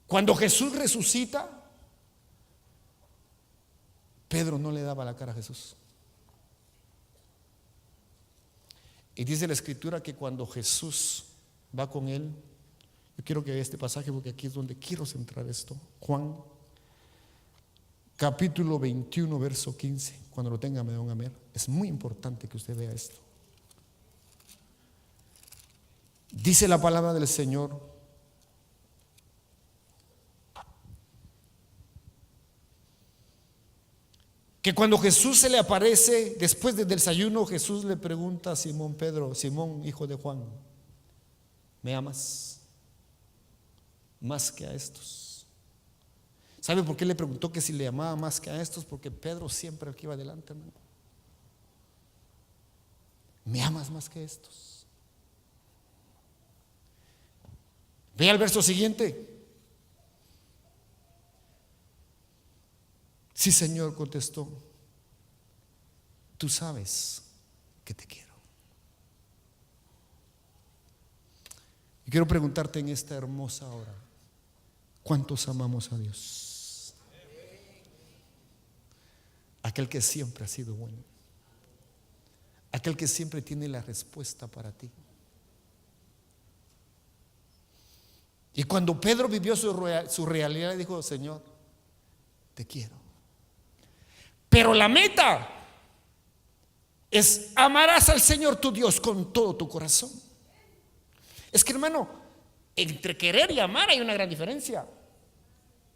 cuando Jesús resucita, Pedro no le daba la cara a Jesús. Y dice la escritura que cuando Jesús va con él, yo quiero que vea este pasaje porque aquí es donde quiero centrar esto. Juan capítulo 21, verso 15. Cuando lo tenga me van a ver. Es muy importante que usted vea esto. Dice la palabra del Señor: que cuando Jesús se le aparece después del desayuno, Jesús le pregunta a Simón Pedro: Simón, hijo de Juan, ¿me amas más que a estos? ¿Sabe por qué le preguntó que si le amaba más que a estos? Porque Pedro siempre el que iba adelante, hermano. ¿Me amas más que estos? Ve al verso siguiente. Sí, Señor, contestó, tú sabes que te quiero. Y quiero preguntarte en esta hermosa hora, ¿cuántos amamos a Dios? Aquel que siempre ha sido bueno, aquel que siempre tiene la respuesta para ti. Y cuando Pedro vivió su realidad, dijo, Señor, te quiero. Pero la meta es amarás al Señor tu Dios con todo tu corazón. Es que, hermano, entre querer y amar hay una gran diferencia.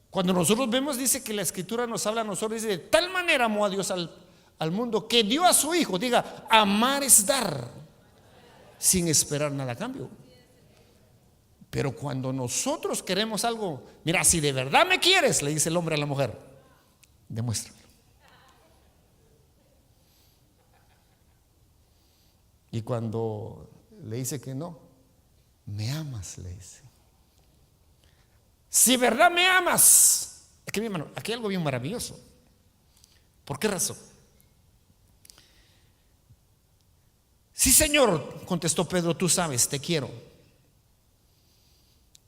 Cuando nosotros vemos, dice que la Escritura nos habla a nosotros, dice, de tal manera amó a Dios al mundo que dio a su Hijo. Diga, amar es dar sin esperar nada a cambio. Pero cuando nosotros queremos algo, mira, si de verdad me quieres, le dice el hombre a la mujer, demuéstramelo. Y cuando le dice que no, me amas, le dice. Si de verdad me amas, es que mi hermano, aquí hay algo bien maravilloso. ¿Por qué razón? Sí, Señor, contestó Pedro, tú sabes, te quiero.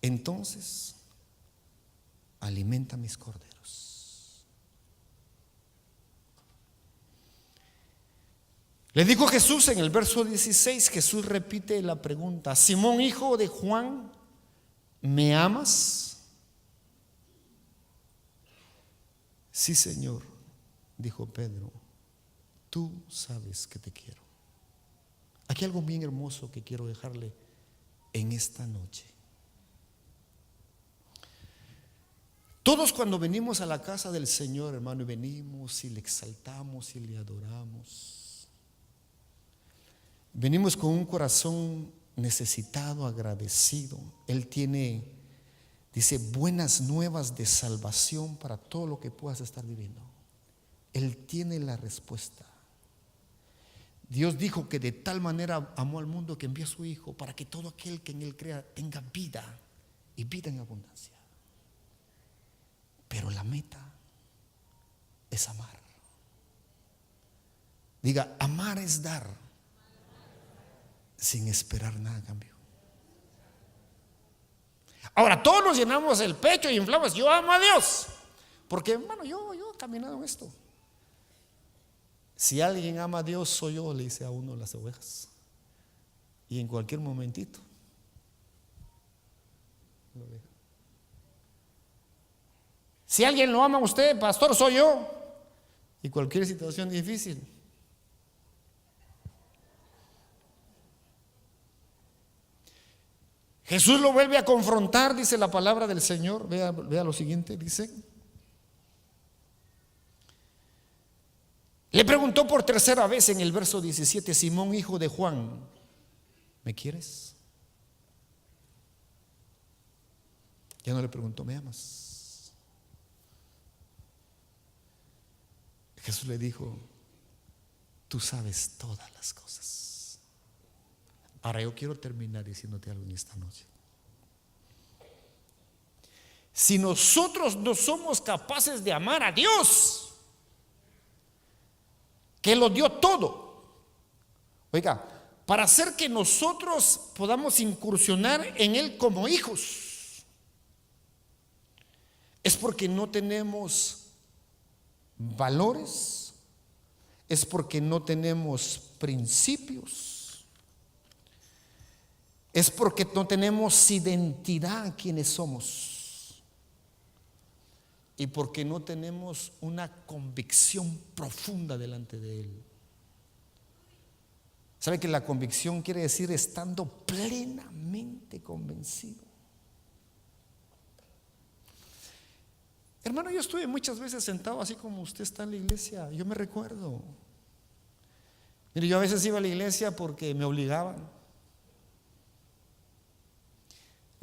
Entonces, alimenta mis corderos. Le dijo Jesús en el verso 16, Jesús repite la pregunta, Simón, hijo de Juan, ¿me amas? Sí, Señor, dijo Pedro, tú sabes que te quiero. Aquí hay algo bien hermoso que quiero dejarle en esta noche. Todos cuando venimos a la casa del Señor, hermano, y venimos y le exaltamos y le adoramos, venimos con un corazón necesitado, agradecido. Él tiene, dice, buenas nuevas de salvación para todo lo que puedas estar viviendo. Él tiene la respuesta. Dios dijo que de tal manera amó al mundo que envió a su Hijo para que todo aquel que en Él crea tenga vida y vida en abundancia. Pero la meta es amar. Diga, amar es dar sin esperar nada a cambio. Ahora todos nos llenamos el pecho y inflamos, yo amo a Dios, porque hermano, yo he caminado en esto. Si alguien ama a Dios, soy yo, le dice a uno las ovejas. Y en cualquier momentito lo deja. Si alguien lo ama a usted, pastor, soy yo. Y cualquier situación difícil, Jesús lo vuelve a confrontar, dice la palabra del Señor. Vea lo siguiente, dice. Le preguntó por tercera vez en el verso 17, Simón, hijo de Juan, ¿me quieres? Ya no le preguntó, ¿me amas? Jesús le dijo, tú sabes todas las cosas. Ahora yo quiero terminar diciéndote algo en esta noche. Si nosotros no somos capaces de amar a Dios, que lo dio todo, oiga, para hacer que nosotros podamos incursionar en Él como hijos, es porque no tenemos valores, es porque no tenemos principios, es porque no tenemos identidad quienes somos, y porque no tenemos una convicción profunda delante de Él. ¿Sabe que la convicción quiere decir estando plenamente convencido? Hermano, yo estuve muchas veces sentado así como usted está en la iglesia. Yo me recuerdo. Mire, yo a veces iba a la iglesia porque me obligaban.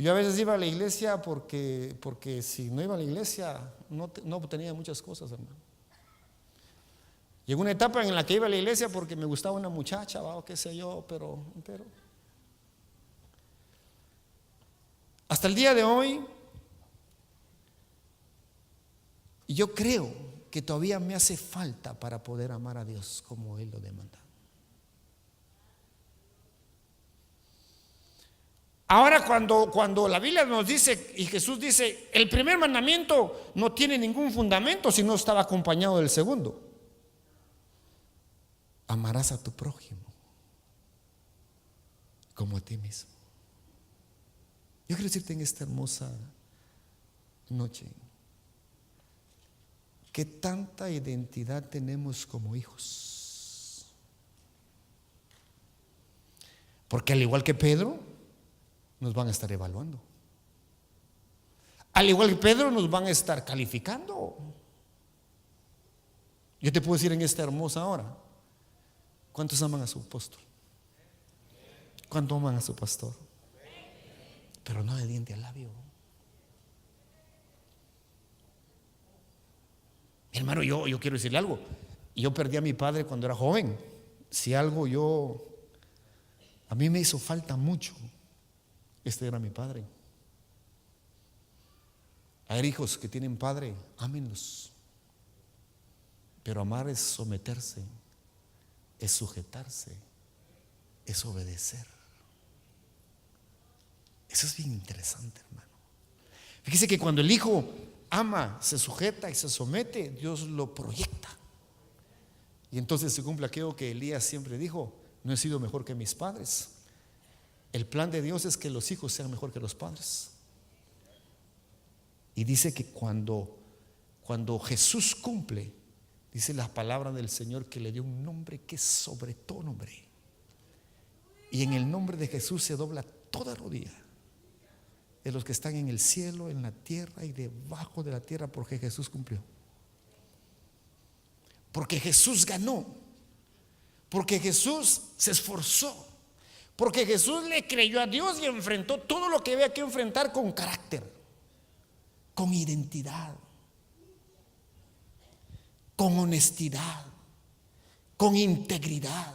Yo a veces iba a la iglesia porque si no iba a la iglesia no tenía muchas cosas, hermano. Llegó una etapa en la que iba a la iglesia porque me gustaba una muchacha, o qué sé yo, pero Hasta el día de hoy, yo creo que todavía me hace falta para poder amar a Dios como Él lo demanda. Ahora cuando la Biblia nos dice y Jesús dice, el primer mandamiento no tiene ningún fundamento si no estaba acompañado del segundo. Amarás a tu prójimo como a ti mismo. Yo quiero decirte en esta hermosa noche que tanta identidad tenemos como hijos. Porque al igual que Pedro, nos van a estar evaluando. Al igual que Pedro, nos van a estar calificando. Yo te puedo decir en esta hermosa hora, ¿cuántos aman a su apóstol? ¿Cuántos aman a su pastor? Pero no de diente al labio. Mi hermano, yo quiero decirle algo. Yo perdí a mi padre cuando era joven. Si algo a mí me hizo falta mucho, este era mi padre. Hay hijos que tienen padre, ámenlos. Pero amar es someterse, es sujetarse, es obedecer. Eso es bien interesante, hermano. Fíjese que cuando el hijo ama, se sujeta y se somete, Dios lo proyecta. Y entonces se cumple aquello que Elías siempre dijo: no he sido mejor que mis padres. El plan de Dios es que los hijos sean mejor que los padres. Y dice que cuando Jesús cumple, dice la palabra del Señor que le dio un nombre que es sobre todo nombre. Y en el nombre de Jesús se dobla toda rodilla de los que están en el cielo, en la tierra y debajo de la tierra, porque Jesús cumplió. Porque Jesús ganó. Porque Jesús se esforzó. Porque Jesús le creyó a Dios y enfrentó todo lo que había que enfrentar con carácter, con identidad, con honestidad, con integridad,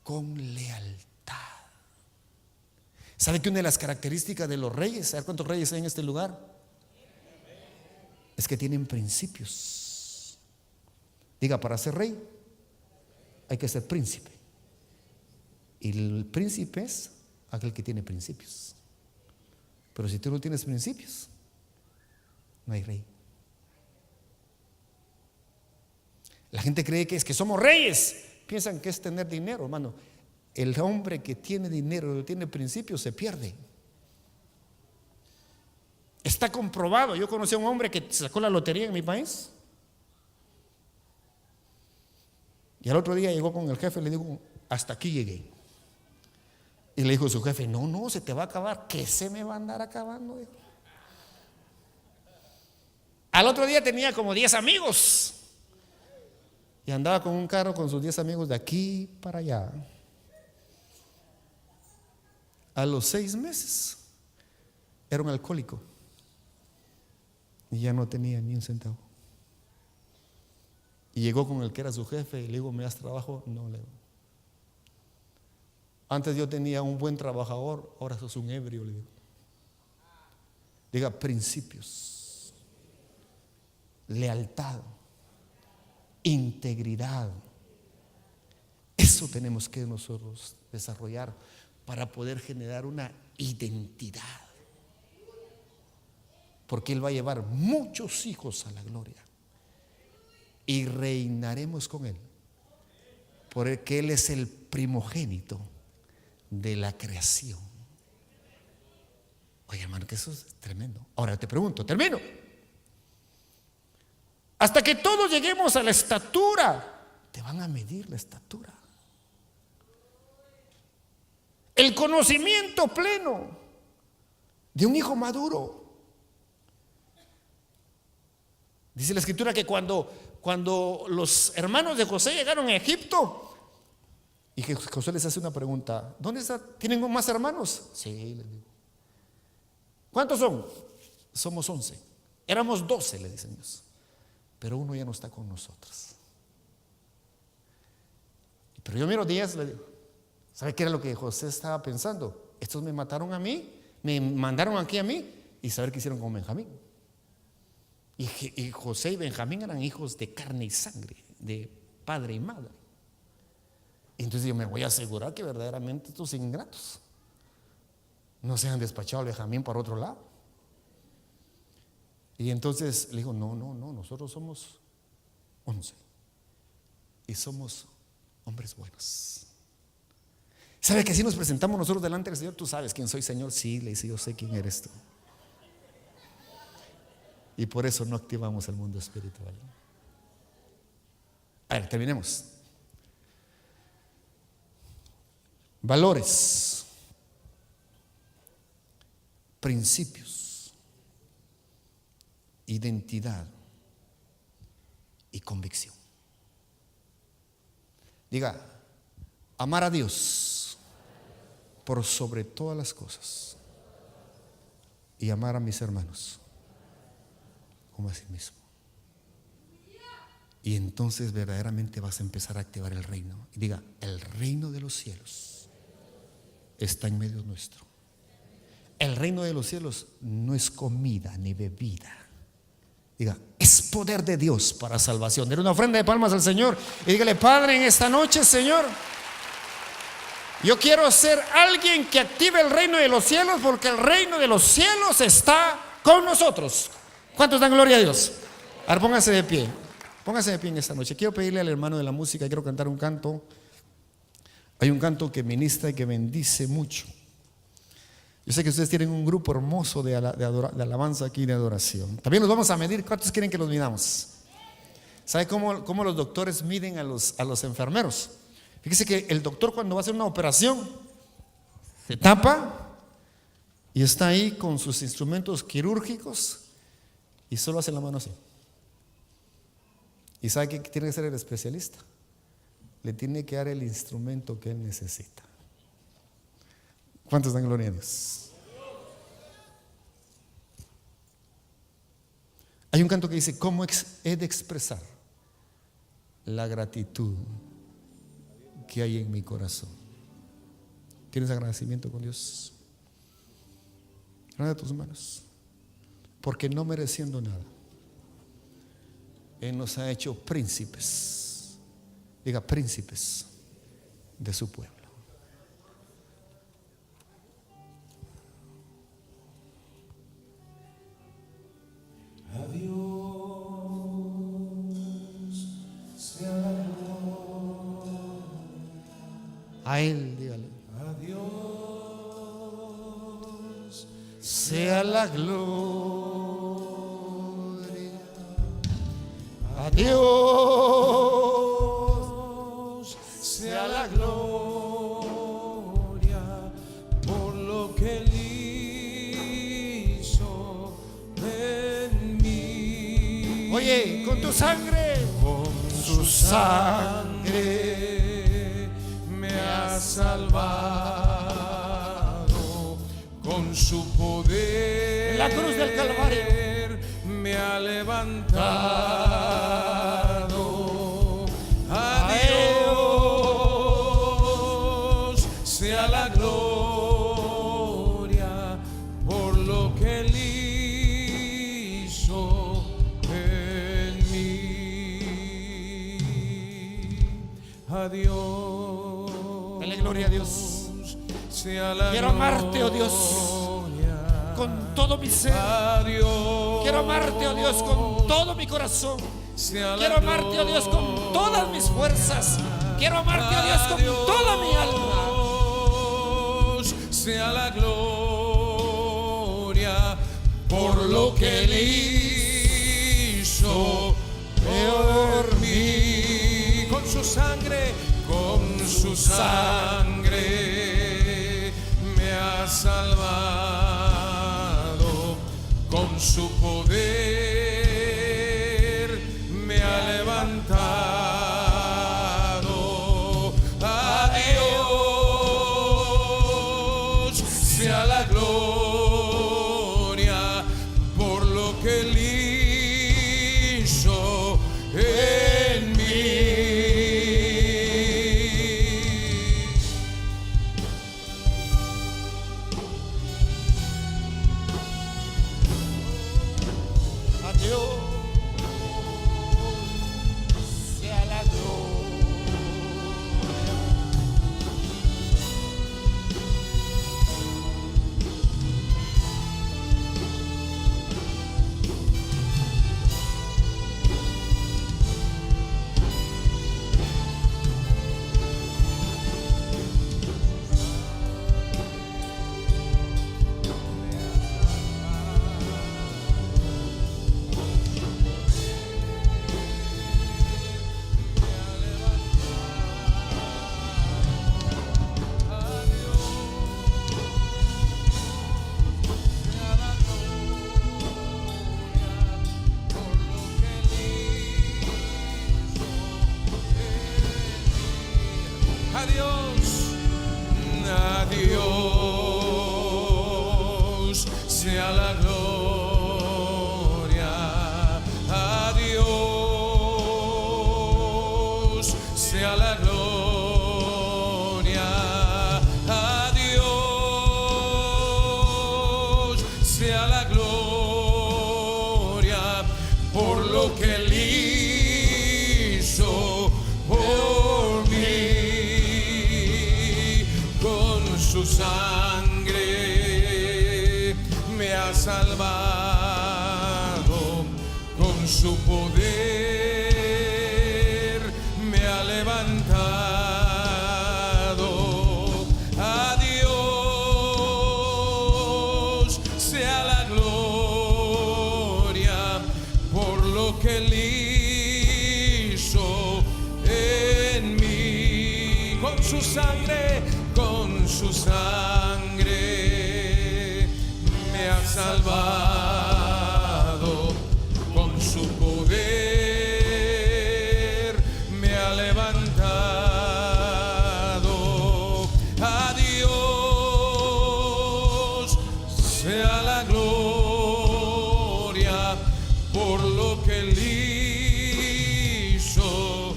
con lealtad. ¿Sabe que una de las características de los reyes, ¿sabe cuántos reyes hay en este lugar? Es que tienen principios. Diga, para ser rey hay que ser príncipe. Y el príncipe es aquel que tiene principios. Pero si tú no tienes principios, no hay rey. La gente cree que es que somos reyes. Piensan que es tener dinero, hermano. El hombre que tiene dinero y tiene principios se pierde. Está comprobado. Yo conocí a un hombre que sacó la lotería en mi país. Y al otro día llegó con el jefe y le dijo: hasta aquí llegué. Y le dijo su jefe: no, se te va a acabar. ¿Qué se me va a andar acabando? Dijo. Al otro día tenía como 10 amigos. Y andaba con un carro con sus 10 amigos de aquí para allá. A los 6 meses era un alcohólico. Y ya no tenía ni un centavo. Y llegó con el que era su jefe y le dijo: ¿me das trabajo? No, le digo. Antes yo tenía un buen trabajador, ahora sos un ebrio, le digo. Diga, principios, lealtad, integridad. Eso tenemos que nosotros desarrollar para poder generar una identidad. Porque Él va a llevar muchos hijos a la gloria. Y reinaremos con Él. Porque Él es el primogénito de la creación. Oye, hermano, que eso es tremendo. Ahora te pregunto, termino. Hasta que todos lleguemos a la estatura, te van a medir la estatura. El conocimiento pleno de un hijo maduro. Dice la escritura que cuando los hermanos de José llegaron a Egipto, y que José les hace una pregunta: ¿dónde está? ¿Tienen más hermanos? Sí, les digo. ¿Cuántos son? Somos 11. Éramos 12, le dicen ellos. Pero uno ya no está con nosotros. Pero yo miro 10, le digo. ¿Sabe qué era lo que José estaba pensando? Estos me mataron a mí, Me mandaron aquí a mí y saber qué hicieron con Benjamín. Y José y Benjamín eran hijos de carne y sangre, de padre y madre. Entonces yo me voy a asegurar que verdaderamente estos ingratos no se han despachado a Benjamín por otro lado. Y entonces le digo, no, nosotros somos 11 y somos hombres buenos. ¿Sabe que si nos presentamos nosotros delante del Señor? Tú sabes quién soy, Señor. Sí, le dice, yo sé quién eres tú. Y por eso no activamos el mundo espiritual. A ver, terminemos. Valores, principios, identidad y convicción. Diga, amar a Dios por sobre todas las cosas y amar a mis hermanos como a sí mismo. Y entonces verdaderamente vas a empezar a activar el reino. Y diga, el reino de los cielos está en medio nuestro. El reino de los cielos no es comida ni bebida. Diga, es poder de Dios para salvación. Denle una ofrenda de palmas al Señor y dígale, Padre, en esta noche, Señor, yo quiero ser alguien que active el reino de los cielos, porque el reino de los cielos está con nosotros. ¿Cuántos dan gloria a Dios? Ahora póngase de pie. Póngase de pie en esta noche. Quiero pedirle al hermano de la música, quiero cantar un canto. Hay un canto que ministra y que bendice mucho. Yo sé que ustedes tienen un grupo hermoso de alabanza aquí, de adoración. También nos vamos a medir. ¿Cuántos quieren que los midamos? ¿Sabe cómo los doctores miden a los enfermeros? Fíjese que el doctor, cuando va a hacer una operación, se tapa y está ahí con sus instrumentos quirúrgicos y solo hace la mano así. ¿Y sabe qué tiene que ser el especialista? Le tiene que dar el instrumento que él necesita. ¿Cuántos dan gloria a Dios? Hay un canto que dice, ¿cómo he de expresar la gratitud que hay en mi corazón? ¿Tienes agradecimiento con Dios? Levanta tus manos. Porque no mereciendo nada, Él nos ha hecho príncipes. Diga, príncipes de su pueblo. A Dios sea la gloria. A Él, dígale. A Dios Sea la gloria. A Dios sea la gloria por lo que Él hizo en mí. Oye, con tu sangre, con su sangre me ha salvado, con su poder en la cruz del Calvario me ha levantado. A Dios sea la gloria por lo que Él hizo en mí. A Dios. dale gloria a Dios. Sea la Quiero amarte, oh Dios, gloria. con todo mi ser. A Dios. Quiero amarte, oh Dios, con todo mi corazón. Sea la Quiero amarte, oh Dios, con todas mis fuerzas. Quiero amarte, oh Dios, con toda mi alma. Dios sea la gloria por lo que Él hizo por mí. Con su sangre me ha salvado, con su poder me ha levantado. A Dios sea la gloria por lo que Él hizo en mí. sea la gloria por lo que Él hizo por mí. Con su sangre me ha salvado, con su poder me ha levantado. A Dios sea la gloria por lo que Él hizo en mí. Con su sangre me ha salvado, con su poder me ha levantado. A Dios sea la gloria por lo que Él hizo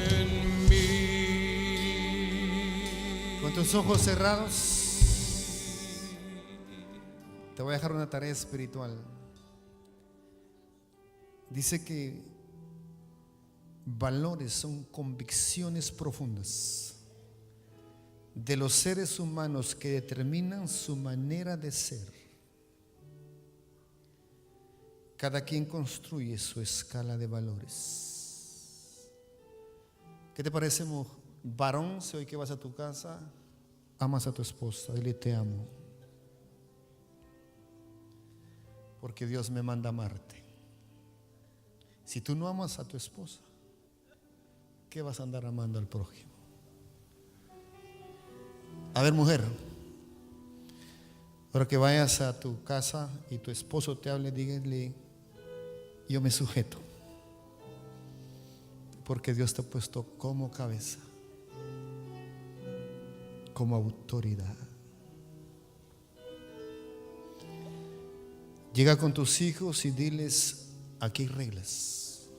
en mí. Con tus ojos cerrados, te voy a dejar una tarea espiritual. Dice que valores son convicciones profundas de los seres humanos que determinan su manera de ser. Cada quien construye su escala de valores. ¿Qué te parece, varón? Si hoy que vas a tu casa, amas a tu esposa, dile te amo, porque Dios me manda a amarte. Si tú no amas a tu esposa, ¿qué vas a andar amando al prójimo? A ver, mujer, ahora que vayas a tu casa y tu esposo te hable, dígale: yo me sujeto, porque Dios te ha puesto como cabeza, como autoridad. Llega con tus hijos y diles: aquí hay reglas.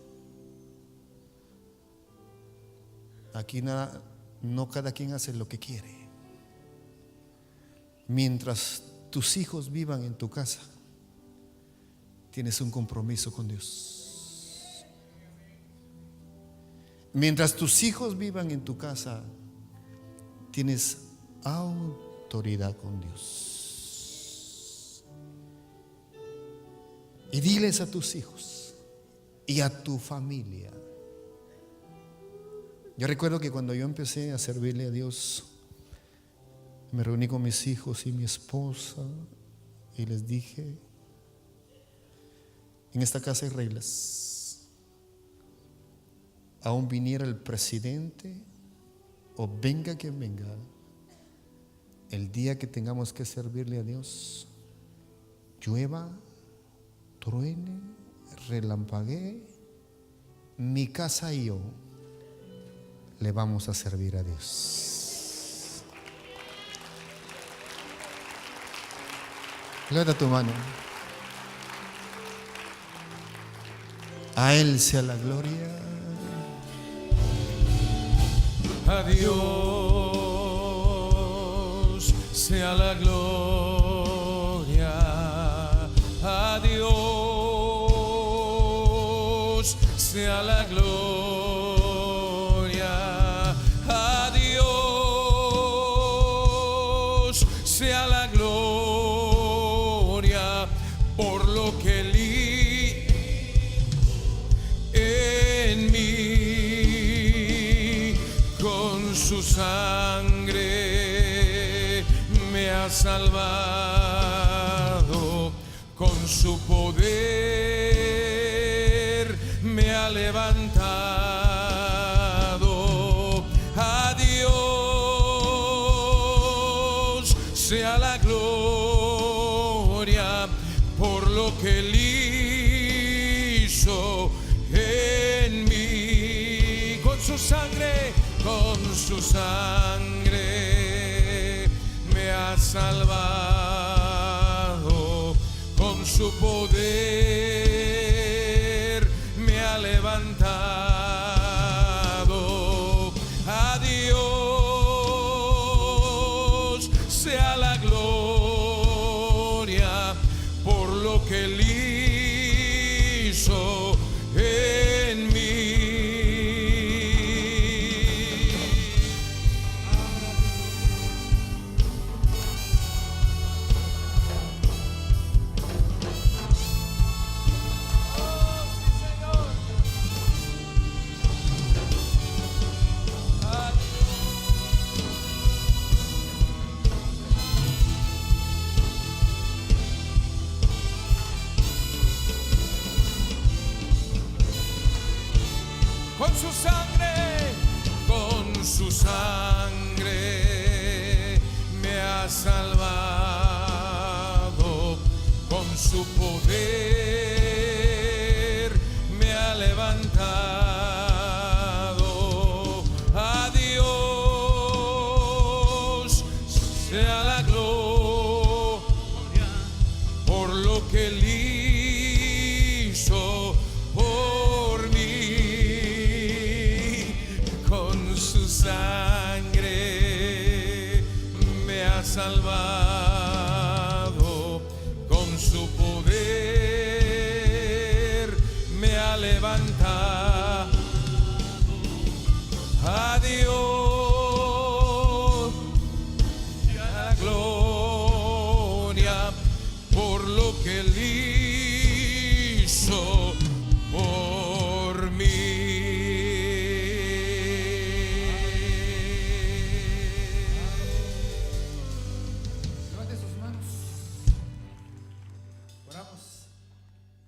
Aquí no cada quien hace lo que quiere. Mientras tus hijos vivan en tu casa, tienes un compromiso con Dios. Mientras tus hijos vivan en tu casa, tienes autoridad con Dios. Y diles a tus hijos y a tu familia. Yo recuerdo que cuando yo empecé a servirle a Dios, me reuní con mis hijos y mi esposa y les dije: en esta casa hay reglas. Aún viniera el presidente o venga quien venga, el día que tengamos que servirle a Dios, llueva, truene, relampaguee, mi casa y yo le vamos a servir a Dios. Levanta tu mano. A Él sea la gloria. A Dios sea la gloria. A Dios sea la gloria. A Dios sea la gloria por lo que Él en mí. Con su sangre me ha salvado, con su poder me ha levantado. A Dios sea la gloria por lo que Él hizo en mí. Con su sangre me ha salvado, con su poder me ha levantado. A Dios sea la gloria que Él hizo en mí. Con su sangre me ha salvado, con su poder me ha levantado. A Dios sea la gloria por lo que Él hizo por mí. Su sangre me ha salvado, con su poder me ha levantado. A Dios la gloria por lo que Él hizo por mí.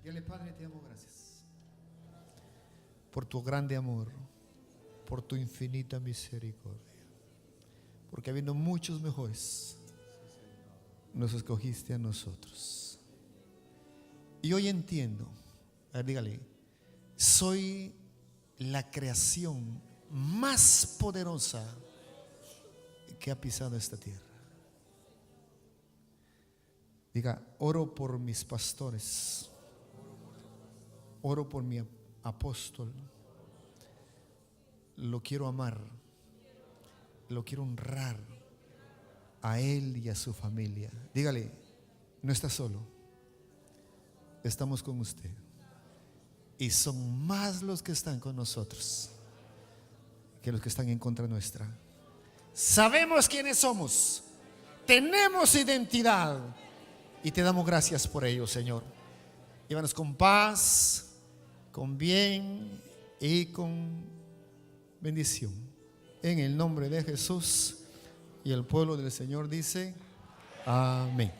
Dile, Padre, te amo, gracias por tu grande amor, por tu infinita misericordia, porque habiendo muchos mejores, nos escogiste a nosotros. Y hoy entiendo, a ver, dígale, soy la creación más poderosa que ha pisado esta tierra. Diga, oro por mis pastores, oro por mi apóstol, lo quiero amar, lo quiero honrar a él y a su familia. Dígale, no está solo, estamos con usted, y son más los que están con nosotros que los que están en contra nuestra. Sabemos quiénes somos, tenemos identidad, y te damos gracias por ello, Señor. Llévanos con paz, con bien y con bendición, en el nombre de Jesús. Y el pueblo del Señor dice amén.